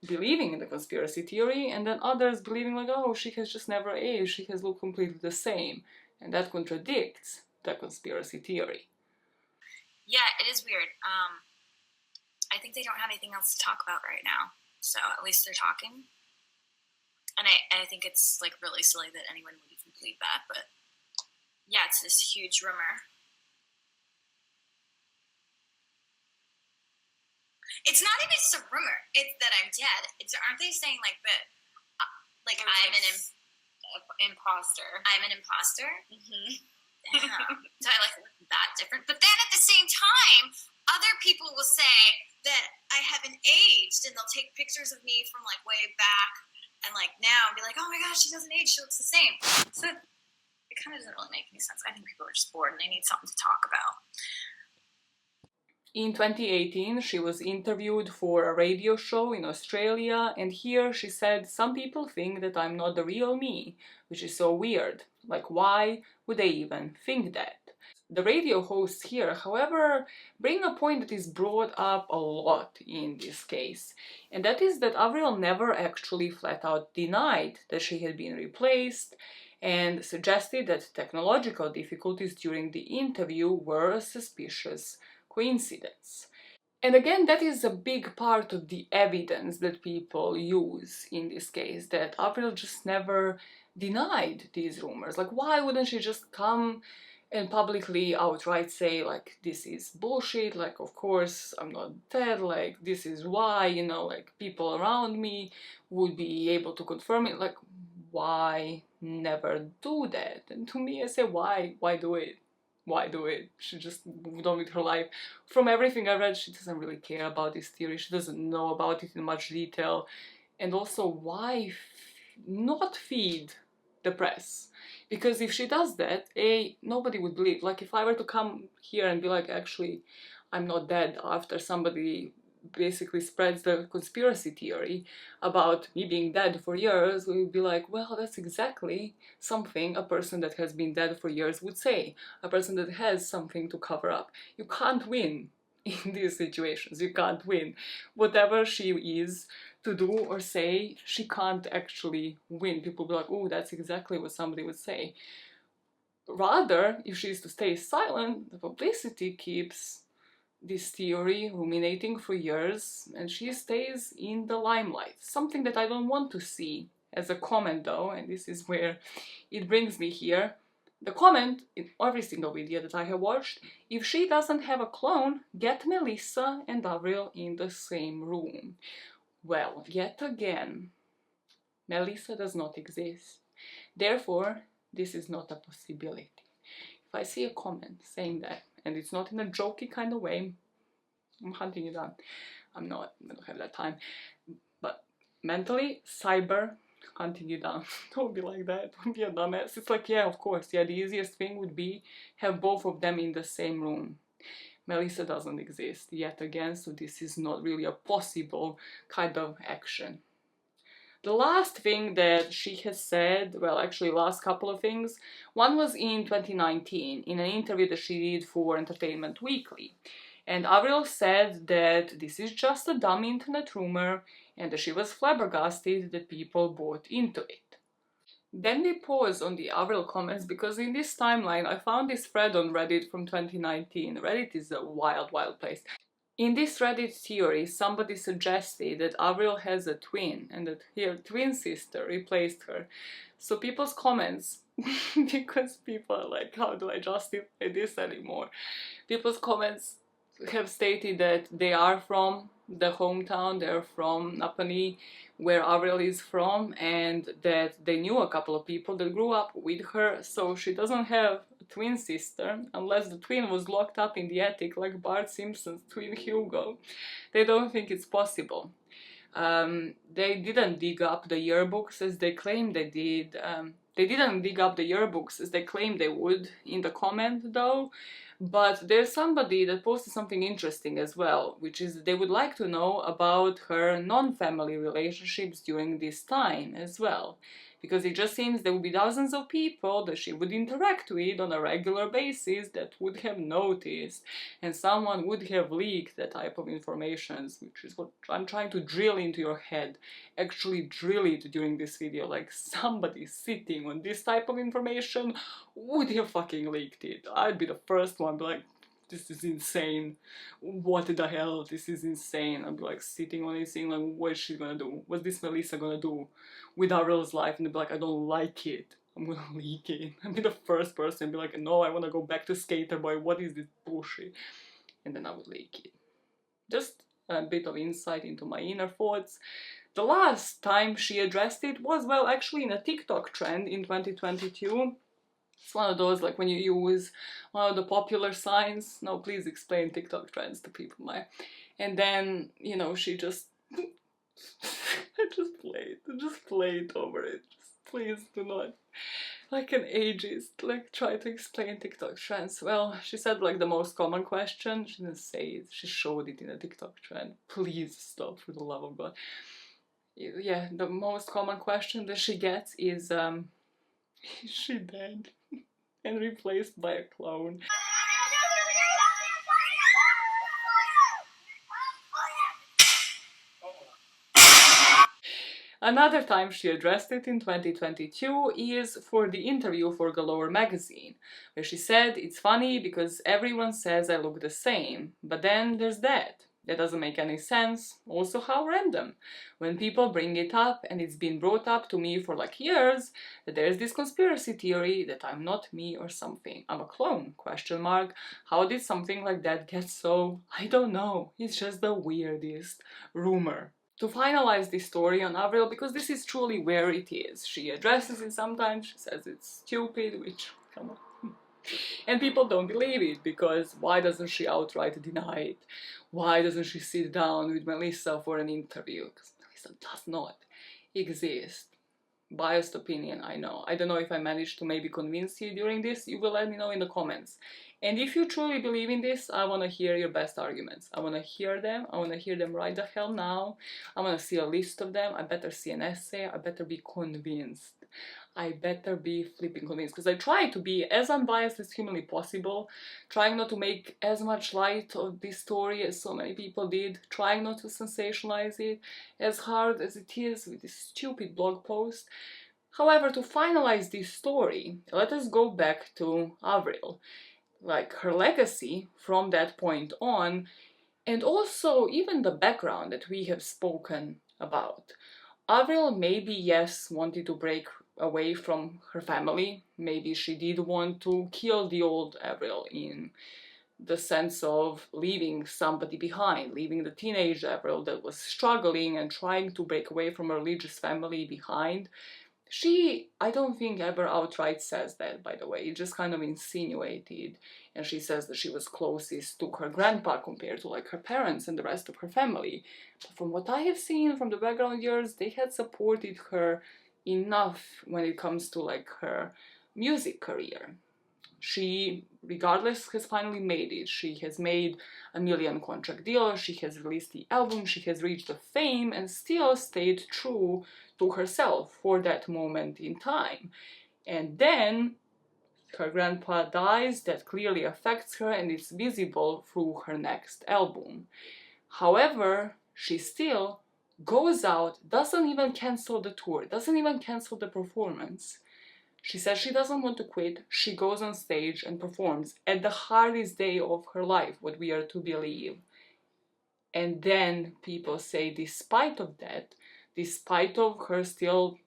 believing in the conspiracy theory, and then others believing like, oh, she has just never aged, she has looked completely the same, and that contradicts the conspiracy theory. Yeah, it is weird. I think they don't have anything else to talk about right now, so at least they're talking. And I think it's like really silly that anyone would even believe that, but yeah, it's this huge rumor. It's not even just a rumor. It's that I'm dead. Aren't they saying like that? Like I'm an imposter. I'm an imposter. Mm-hmm. Damn. So I like that different. But then at the same time, other people will say that I haven't aged, and they'll take pictures of me from like way back. And like now, and be like, oh my gosh, she doesn't age, she looks the same. So it kind of doesn't really make any sense. I think people are just bored and they need something to talk about. In 2018, she was interviewed for a radio show in Australia, and here she said, some people think that I'm not the real me, which is so weird. Like, why would they even think that? The radio hosts here, however, bring a point that is brought up a lot in this case, and that is that Avril never actually flat out denied that she had been replaced, and suggested that technological difficulties during the interview were a suspicious coincidence. And again, that is a big part of the evidence that people use in this case, that Avril just never denied these rumors. Like, why wouldn't she just come and publicly outright say, like, this is bullshit, like, of course I'm not dead, like, this is why, you know, like, people around me would be able to confirm it. Like, why never do that? And to me, I say, why do it? Why do it? She just moved on with her life. From everything I read, she doesn't really care about this theory, she doesn't know about it in much detail. And also, why not feed the press? Because if she does that, nobody would believe. Like, if I were to come here and be like, actually, I'm not dead, after somebody basically spreads the conspiracy theory about me being dead for years, we would be like, well, that's exactly something a person that has been dead for years would say. A person that has something to cover up. You can't win in these situations. You can't win. Whatever she is to do or say, she can't actually win. People will be like, oh, that's exactly what somebody would say. Rather, if she is to stay silent, the publicity keeps this theory ruminating for years, and she stays in the limelight. Something that I don't want to see as a comment though, and this is where it brings me here. The comment in every single video that I have watched, if she doesn't have a clone, get Melissa and Avril in the same room. Well, yet again, Melissa does not exist. Therefore, this is not a possibility. If I see a comment saying that, and it's not in a jokey kind of way, I'm hunting you down. I don't have that time. But mentally, cyber hunting you down. Don't be like that. Don't be a dumbass. It's like, yeah, of course. Yeah, the easiest thing would be have both of them in the same room. Melissa doesn't exist yet again, so this is not really a possible kind of action. The last thing that she has said, well, actually last couple of things, one was in 2019 in an interview that she did for Entertainment Weekly. And Avril said that this is just a dumb internet rumor and that she was flabbergasted that people bought into it. Then we pause on the Avril comments because in this timeline I found this thread on Reddit from 2019. Reddit is a wild, wild place. In this Reddit theory, somebody suggested that Avril has a twin and that her twin sister replaced her. So people's comments, because people are like, how do I justify this anymore? People's comments have stated that they are from the hometown, they're from Napani, where Avril is from, and that they knew a couple of people that grew up with her, so she doesn't have a twin sister, unless the twin was locked up in the attic like Bart Simpson's twin Hugo. They don't think it's possible. They didn't dig up the yearbooks as they claimed they did. They didn't dig up the yearbooks as they claimed they would in the comment though. But there's somebody that posted something interesting as well, which is they would like to know about her non-family relationships during this time as well. Because it just seems there would be dozens of people that she would interact with on a regular basis that would have noticed, and someone would have leaked that type of information, which is what I'm trying to drill into your head. Actually drill it during this video, like somebody sitting on this type of information would have fucking leaked it. I'd be the first one to be like, this is insane. What the hell? This is insane. I'd be like sitting on it saying like, what is she gonna do? What's this Melissa gonna do with Avril's life? And they'd be like, I don't like it. I'm gonna leak it. I'd be the first person to be like, no, I wanna go back to Skater Boy. What is this bullshit? And then I would leak it. Just a bit of insight into my inner thoughts. The last time she addressed it was, well, actually in a TikTok trend in 2022. It's one of those, like when you use one of the popular signs, no, please explain TikTok trends to people, and then, you know, she just, just play it over it, just please do not, like an ageist, like try to explain TikTok trends. Well, she said like the most common question, she didn't say it, she showed it in a TikTok trend, please stop for the love of God. Yeah, the most common question that she gets is she dead? And replaced by a clone. Another time she addressed it in 2022 is for the interview for Galore magazine, where she said, it's funny because everyone says I look the same, but then there's that. That doesn't make any sense. Also, how random. When people bring it up, and it's been brought up to me for like years, that there's this conspiracy theory that I'm not me or something. I'm a clone, question mark. How did something like that get so? I don't know. It's just the weirdest rumor. To finalize this story on Avril, because this is truly where it is. She addresses it sometimes, she says it's stupid, which, come on. And people don't believe it, because why doesn't she outright deny it? Why doesn't she sit down with Melissa for an interview? Because Melissa does not exist. Biased opinion, I know. I don't know if I managed to maybe convince you during this. You will let me know in the comments. And if you truly believe in this, I want to hear your best arguments. I want to hear them. I want to hear them right the hell now. I want to see a list of them. I better see an essay. I better be convinced. I better be flipping convinced, because I try to be as unbiased as humanly possible, trying not to make as much light of this story as so many people did, trying not to sensationalize it, as hard as it is with this stupid blog post. However, to finalize this story, let us go back to Avril, like her legacy from that point on, and also even the background that we have spoken about. Avril maybe, yes, wanted to break away from her family. Maybe she did want to kill the old Avril in the sense of leaving somebody behind, leaving the teenage Avril that was struggling and trying to break away from a religious family behind. She, I don't think, ever outright says that, by the way. It just kind of insinuated. And she says that she was closest to her grandpa compared to like her parents and the rest of her family. But from what I have seen from the background years, they had supported her enough when it comes to like her music career. She, regardless, has finally made it. She has made a million contract deals, she has released the album, she has reached the fame and still stayed true to herself for that moment in time. And then her grandpa dies, that clearly affects her and it's visible through her next album. However, she still goes out, doesn't even cancel the tour, doesn't even cancel the performance. She says she doesn't want to quit. She goes on stage and performs at the hardest day of her life, what we are to believe. And then people say, despite of that, despite of her still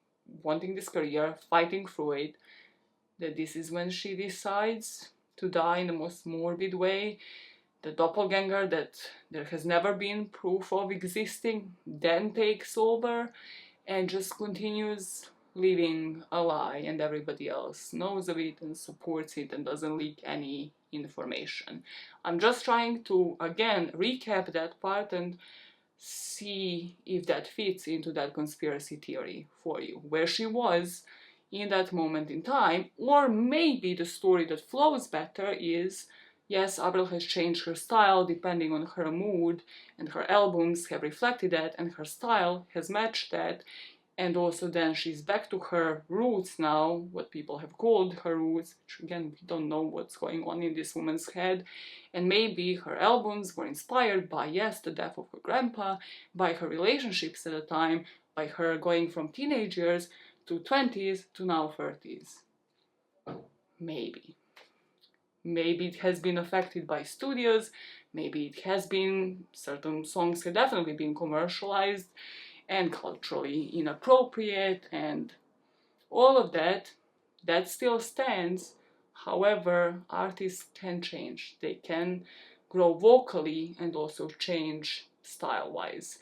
wanting this career, fighting through it, that this is when she decides to die in the most morbid way. The doppelganger that there has never been proof of existing then takes over and just continues living a lie, and everybody else knows of it and supports it and doesn't leak any information. I'm just trying to, again, recap that part and see if that fits into that conspiracy theory for you, where she was in that moment in time. Or maybe the story that flows better is, yes, Avril has changed her style depending on her mood, and her albums have reflected that, and her style has matched that. And also then she's back to her roots now, what people have called her roots, which again, we don't know what's going on in this woman's head. And maybe her albums were inspired by, yes, the death of her grandpa, by her relationships at the time, by her going from teenage years to 20s to now 30s. Maybe. Maybe it has been affected by studios, maybe it has been, certain songs have definitely been commercialized and culturally inappropriate, and all of that, that still stands. However, artists can change. They can grow vocally and also change style-wise.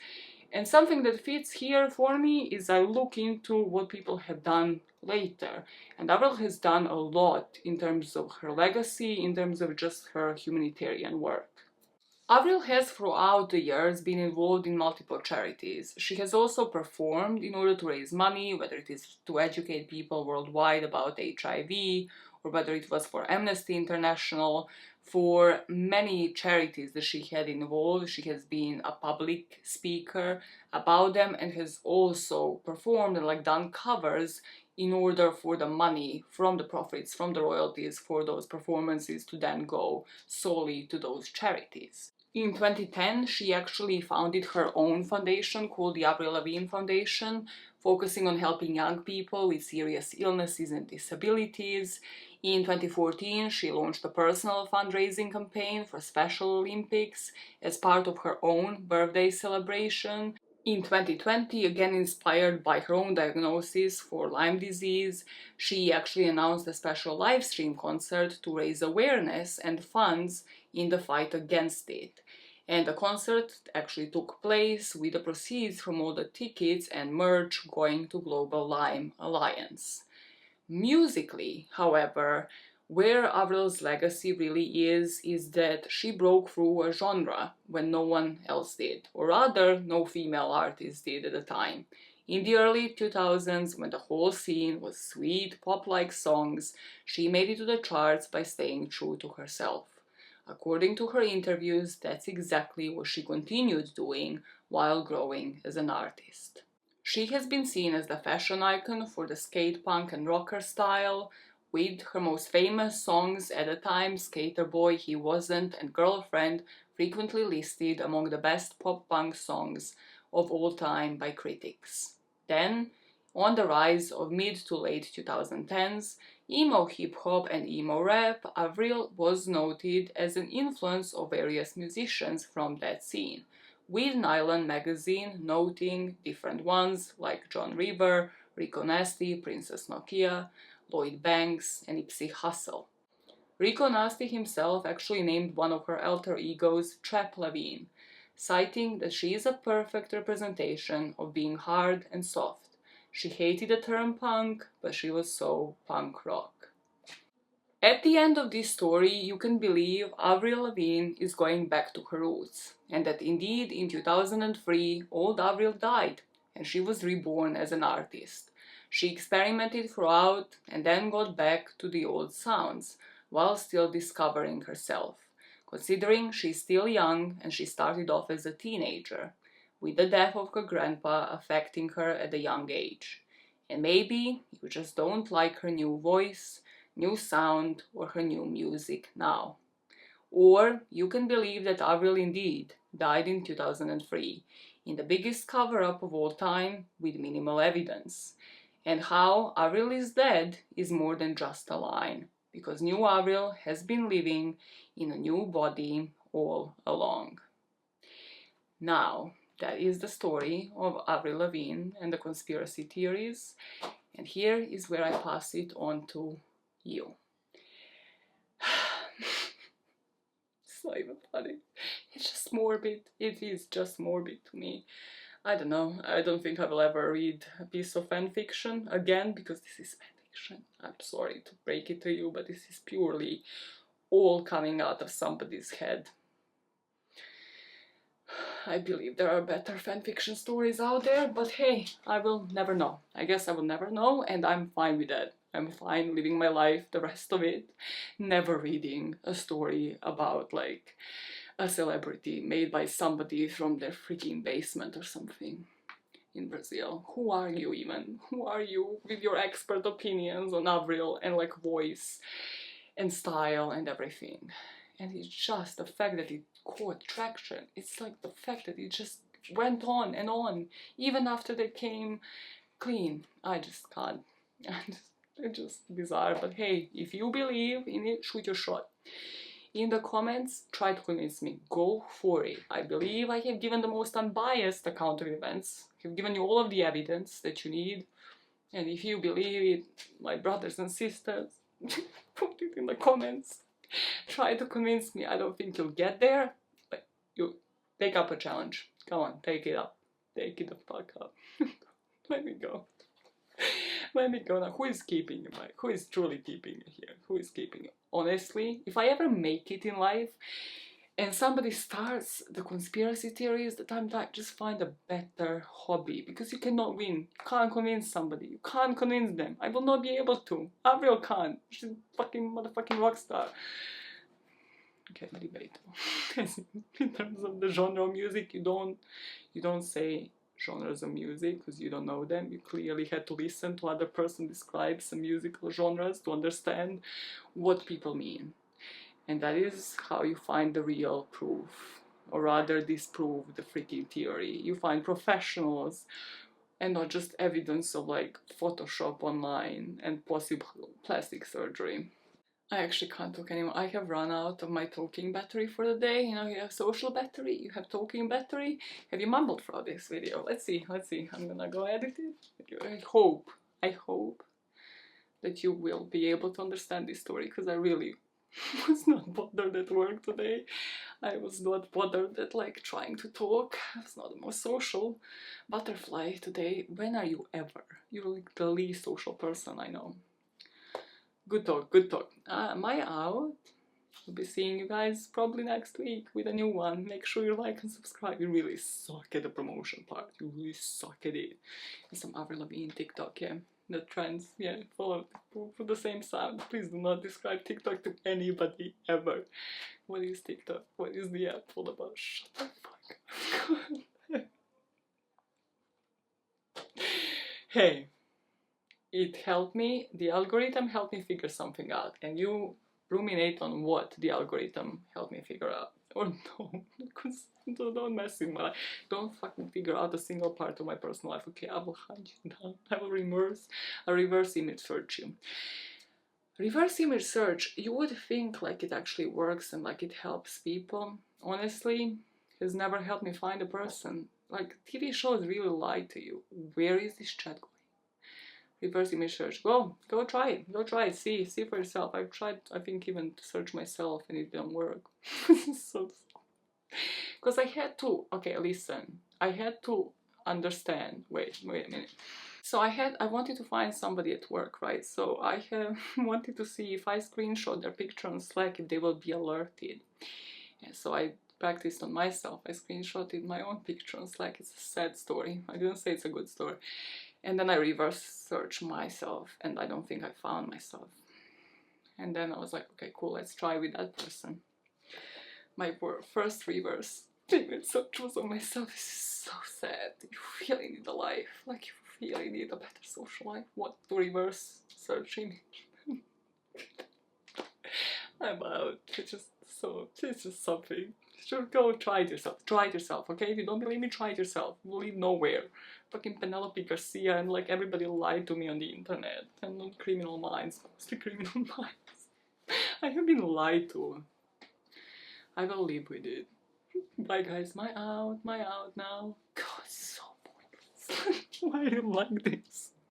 And something that fits here for me is I look into what people have done later. And Avril has done a lot in terms of her legacy, in terms of just her humanitarian work. Avril has throughout the years been involved in multiple charities. She has also performed in order to raise money, whether it is to educate people worldwide about HIV, or whether it was for Amnesty International. For many charities that she had involved, she has been a public speaker about them and has also performed and like done covers in order for the money from the profits, from the royalties for those performances to then go solely to those charities. In 2010, she actually founded her own foundation called the Avril Lavigne Foundation, focusing on helping young people with serious illnesses and disabilities. In 2014, she launched a personal fundraising campaign for Special Olympics as part of her own birthday celebration. In 2020, again inspired by her own diagnosis for Lyme disease, she actually announced a special live stream concert to raise awareness and funds in the fight against it. And the concert actually took place with the proceeds from all the tickets and merch going to Global Lyme Alliance. Musically, however, where Avril's legacy really is that she broke through a genre when no one else did, or rather, no female artist did at the time. In the early 2000s, when the whole scene was sweet, pop-like songs, she made it to the charts by staying true to herself. According to her interviews, that's exactly what she continued doing while growing as an artist. She has been seen as the fashion icon for the skate punk and rocker style, with her most famous songs at the time, Skater Boy, He Wasn't, and Girlfriend, frequently listed among the best pop-punk songs of all time by critics. Then, on the rise of mid to late 2010s, emo hip-hop and emo rap, Avril was noted as an influence of various musicians from that scene, with Nylon magazine noting different ones like John River, Rico Nasty, Princess Nokia, Lloyd Banks, and Nipsey Hussle. Rico Nasty himself actually named one of her alter egos Trap Lavigne, citing that she is a perfect representation of being hard and soft. She hated the term punk, but she was so punk rock. At the end of this story, you can believe Avril Lavigne is going back to her roots, and that indeed in 2003 old Avril died, and she was reborn as an artist. She experimented throughout and then got back to the old sounds, while still discovering herself, considering she's still young and she started off as a teenager, with the death of her grandpa affecting her at a young age. And maybe you just don't like her new voice, new sound, or her new music now. Or you can believe that Avril indeed died in 2003, in the biggest cover-up of all time with minimal evidence. And how Avril is dead is more than just a line, because new Avril has been living in a new body all along. Now, that is the story of Avril Lavigne and the conspiracy theories, and here is where I pass it on to you. It's not even funny. It's just morbid. It is just morbid to me. I don't know. I don't think I will ever read a piece of fan fiction again, because this is fan fiction. I'm sorry to break it to you, but this is purely all coming out of somebody's head. I believe there are better fanfiction stories out there, but hey, I will never know. I guess I will never know, and I'm fine with that. I'm fine living my life, the rest of it, never reading a story about, like, a celebrity made by somebody from their freaking basement or something in Brazil. Who are you even? Who are you with your expert opinions on Avril and, like, voice and style and everything? And it's just the fact that it caught traction. It's like the fact that it just went on and on, even after they came clean. I just can't. It's just bizarre. But hey, if you believe in it, shoot your shot. In the comments, try to convince me. Go for it. I believe I have given the most unbiased account of events. I have given you all of the evidence that you need. And if you believe it, my brothers and sisters, put it in the comments. Try to convince me. I don't think you'll get there, but you take up a challenge. Come on, take it up. Take it the fuck up. Let me go. Let me go now. Who is keeping you, Mike? Who is truly keeping you here? Who is keeping you? Honestly, if I ever make it in life and somebody starts the conspiracy theories, that I'm like, just find a better hobby, because you cannot win. You can't convince somebody. You can't convince them. I will not be able to. Avril can't. She's a fucking motherfucking rock star. Okay, debatable. In terms of the genre of music, you don't say genres of music because you don't know them. You clearly had to listen to other person describe some musical genres to understand what people mean. And that is how you find the real proof, or rather disprove the freaking theory. You find professionals and not just evidence of, like, Photoshop online and possible plastic surgery. I actually can't talk anymore. I have run out of my talking battery for the day. You know, you have social battery, you have talking battery. Have you mumbled throughout this video? Let's see. I'm gonna go edit it. I hope that you will be able to understand this story, because I really was not bothered at work today. I was not bothered at, like, trying to talk. I was not the most social butterfly today. When are you ever? You're like the least social person I know. Good talk, good talk. Am I out? I'll be seeing you guys probably next week with a new one. Make sure you like and subscribe. You really suck at the promotion part. You really suck at it. And some Avril Lavigne TikTok, yeah. The trends, yeah, follow for the same sound. Please do not describe TikTok to anybody ever. What is TikTok? What is the app all about? Shut the fuck up. Hey, it helped me, the algorithm helped me figure something out, and you ruminate on what the algorithm helped me figure out. Or no, because don't mess with my life. Don't fucking figure out a single part of my personal life. Okay, I will hunt you down. I will reverse image search you. Reverse image search, you would think like it actually works and like it helps people. Honestly, has never helped me find a person. Like, TV shows really lie to you. Where is this chat going? Reverse image search. Go try it. Go try it. See for yourself. I've tried, I think, even to search myself and it didn't work. So, because I had to, okay, listen. I had to understand. Wait a minute. So I wanted to find somebody at work, right? So I wanted to see if I screenshot their picture on Slack, if they will be alerted. And so I practiced on myself. I screenshotted my own picture on Slack. It's a sad story. I didn't say it's a good story. And then I reverse searched myself, and I don't think I found myself. And then I was like, okay, cool, let's try with that person. My first reverse image search was on myself. This is so sad. You really need a life. Like, you really need a better social life. What to reverse search image? I'm out. It's just something. Sure, go try it yourself. Try it yourself, okay? If you don't believe me, try it yourf. You'll lead nowhere. Fucking Penelope Garcia and like everybody lied to me on the internet. And on Criminal Minds. Mostly Criminal Minds. I have been lied to. I will live with it. Bye guys, my out now. God, so pointless. Why do you like this?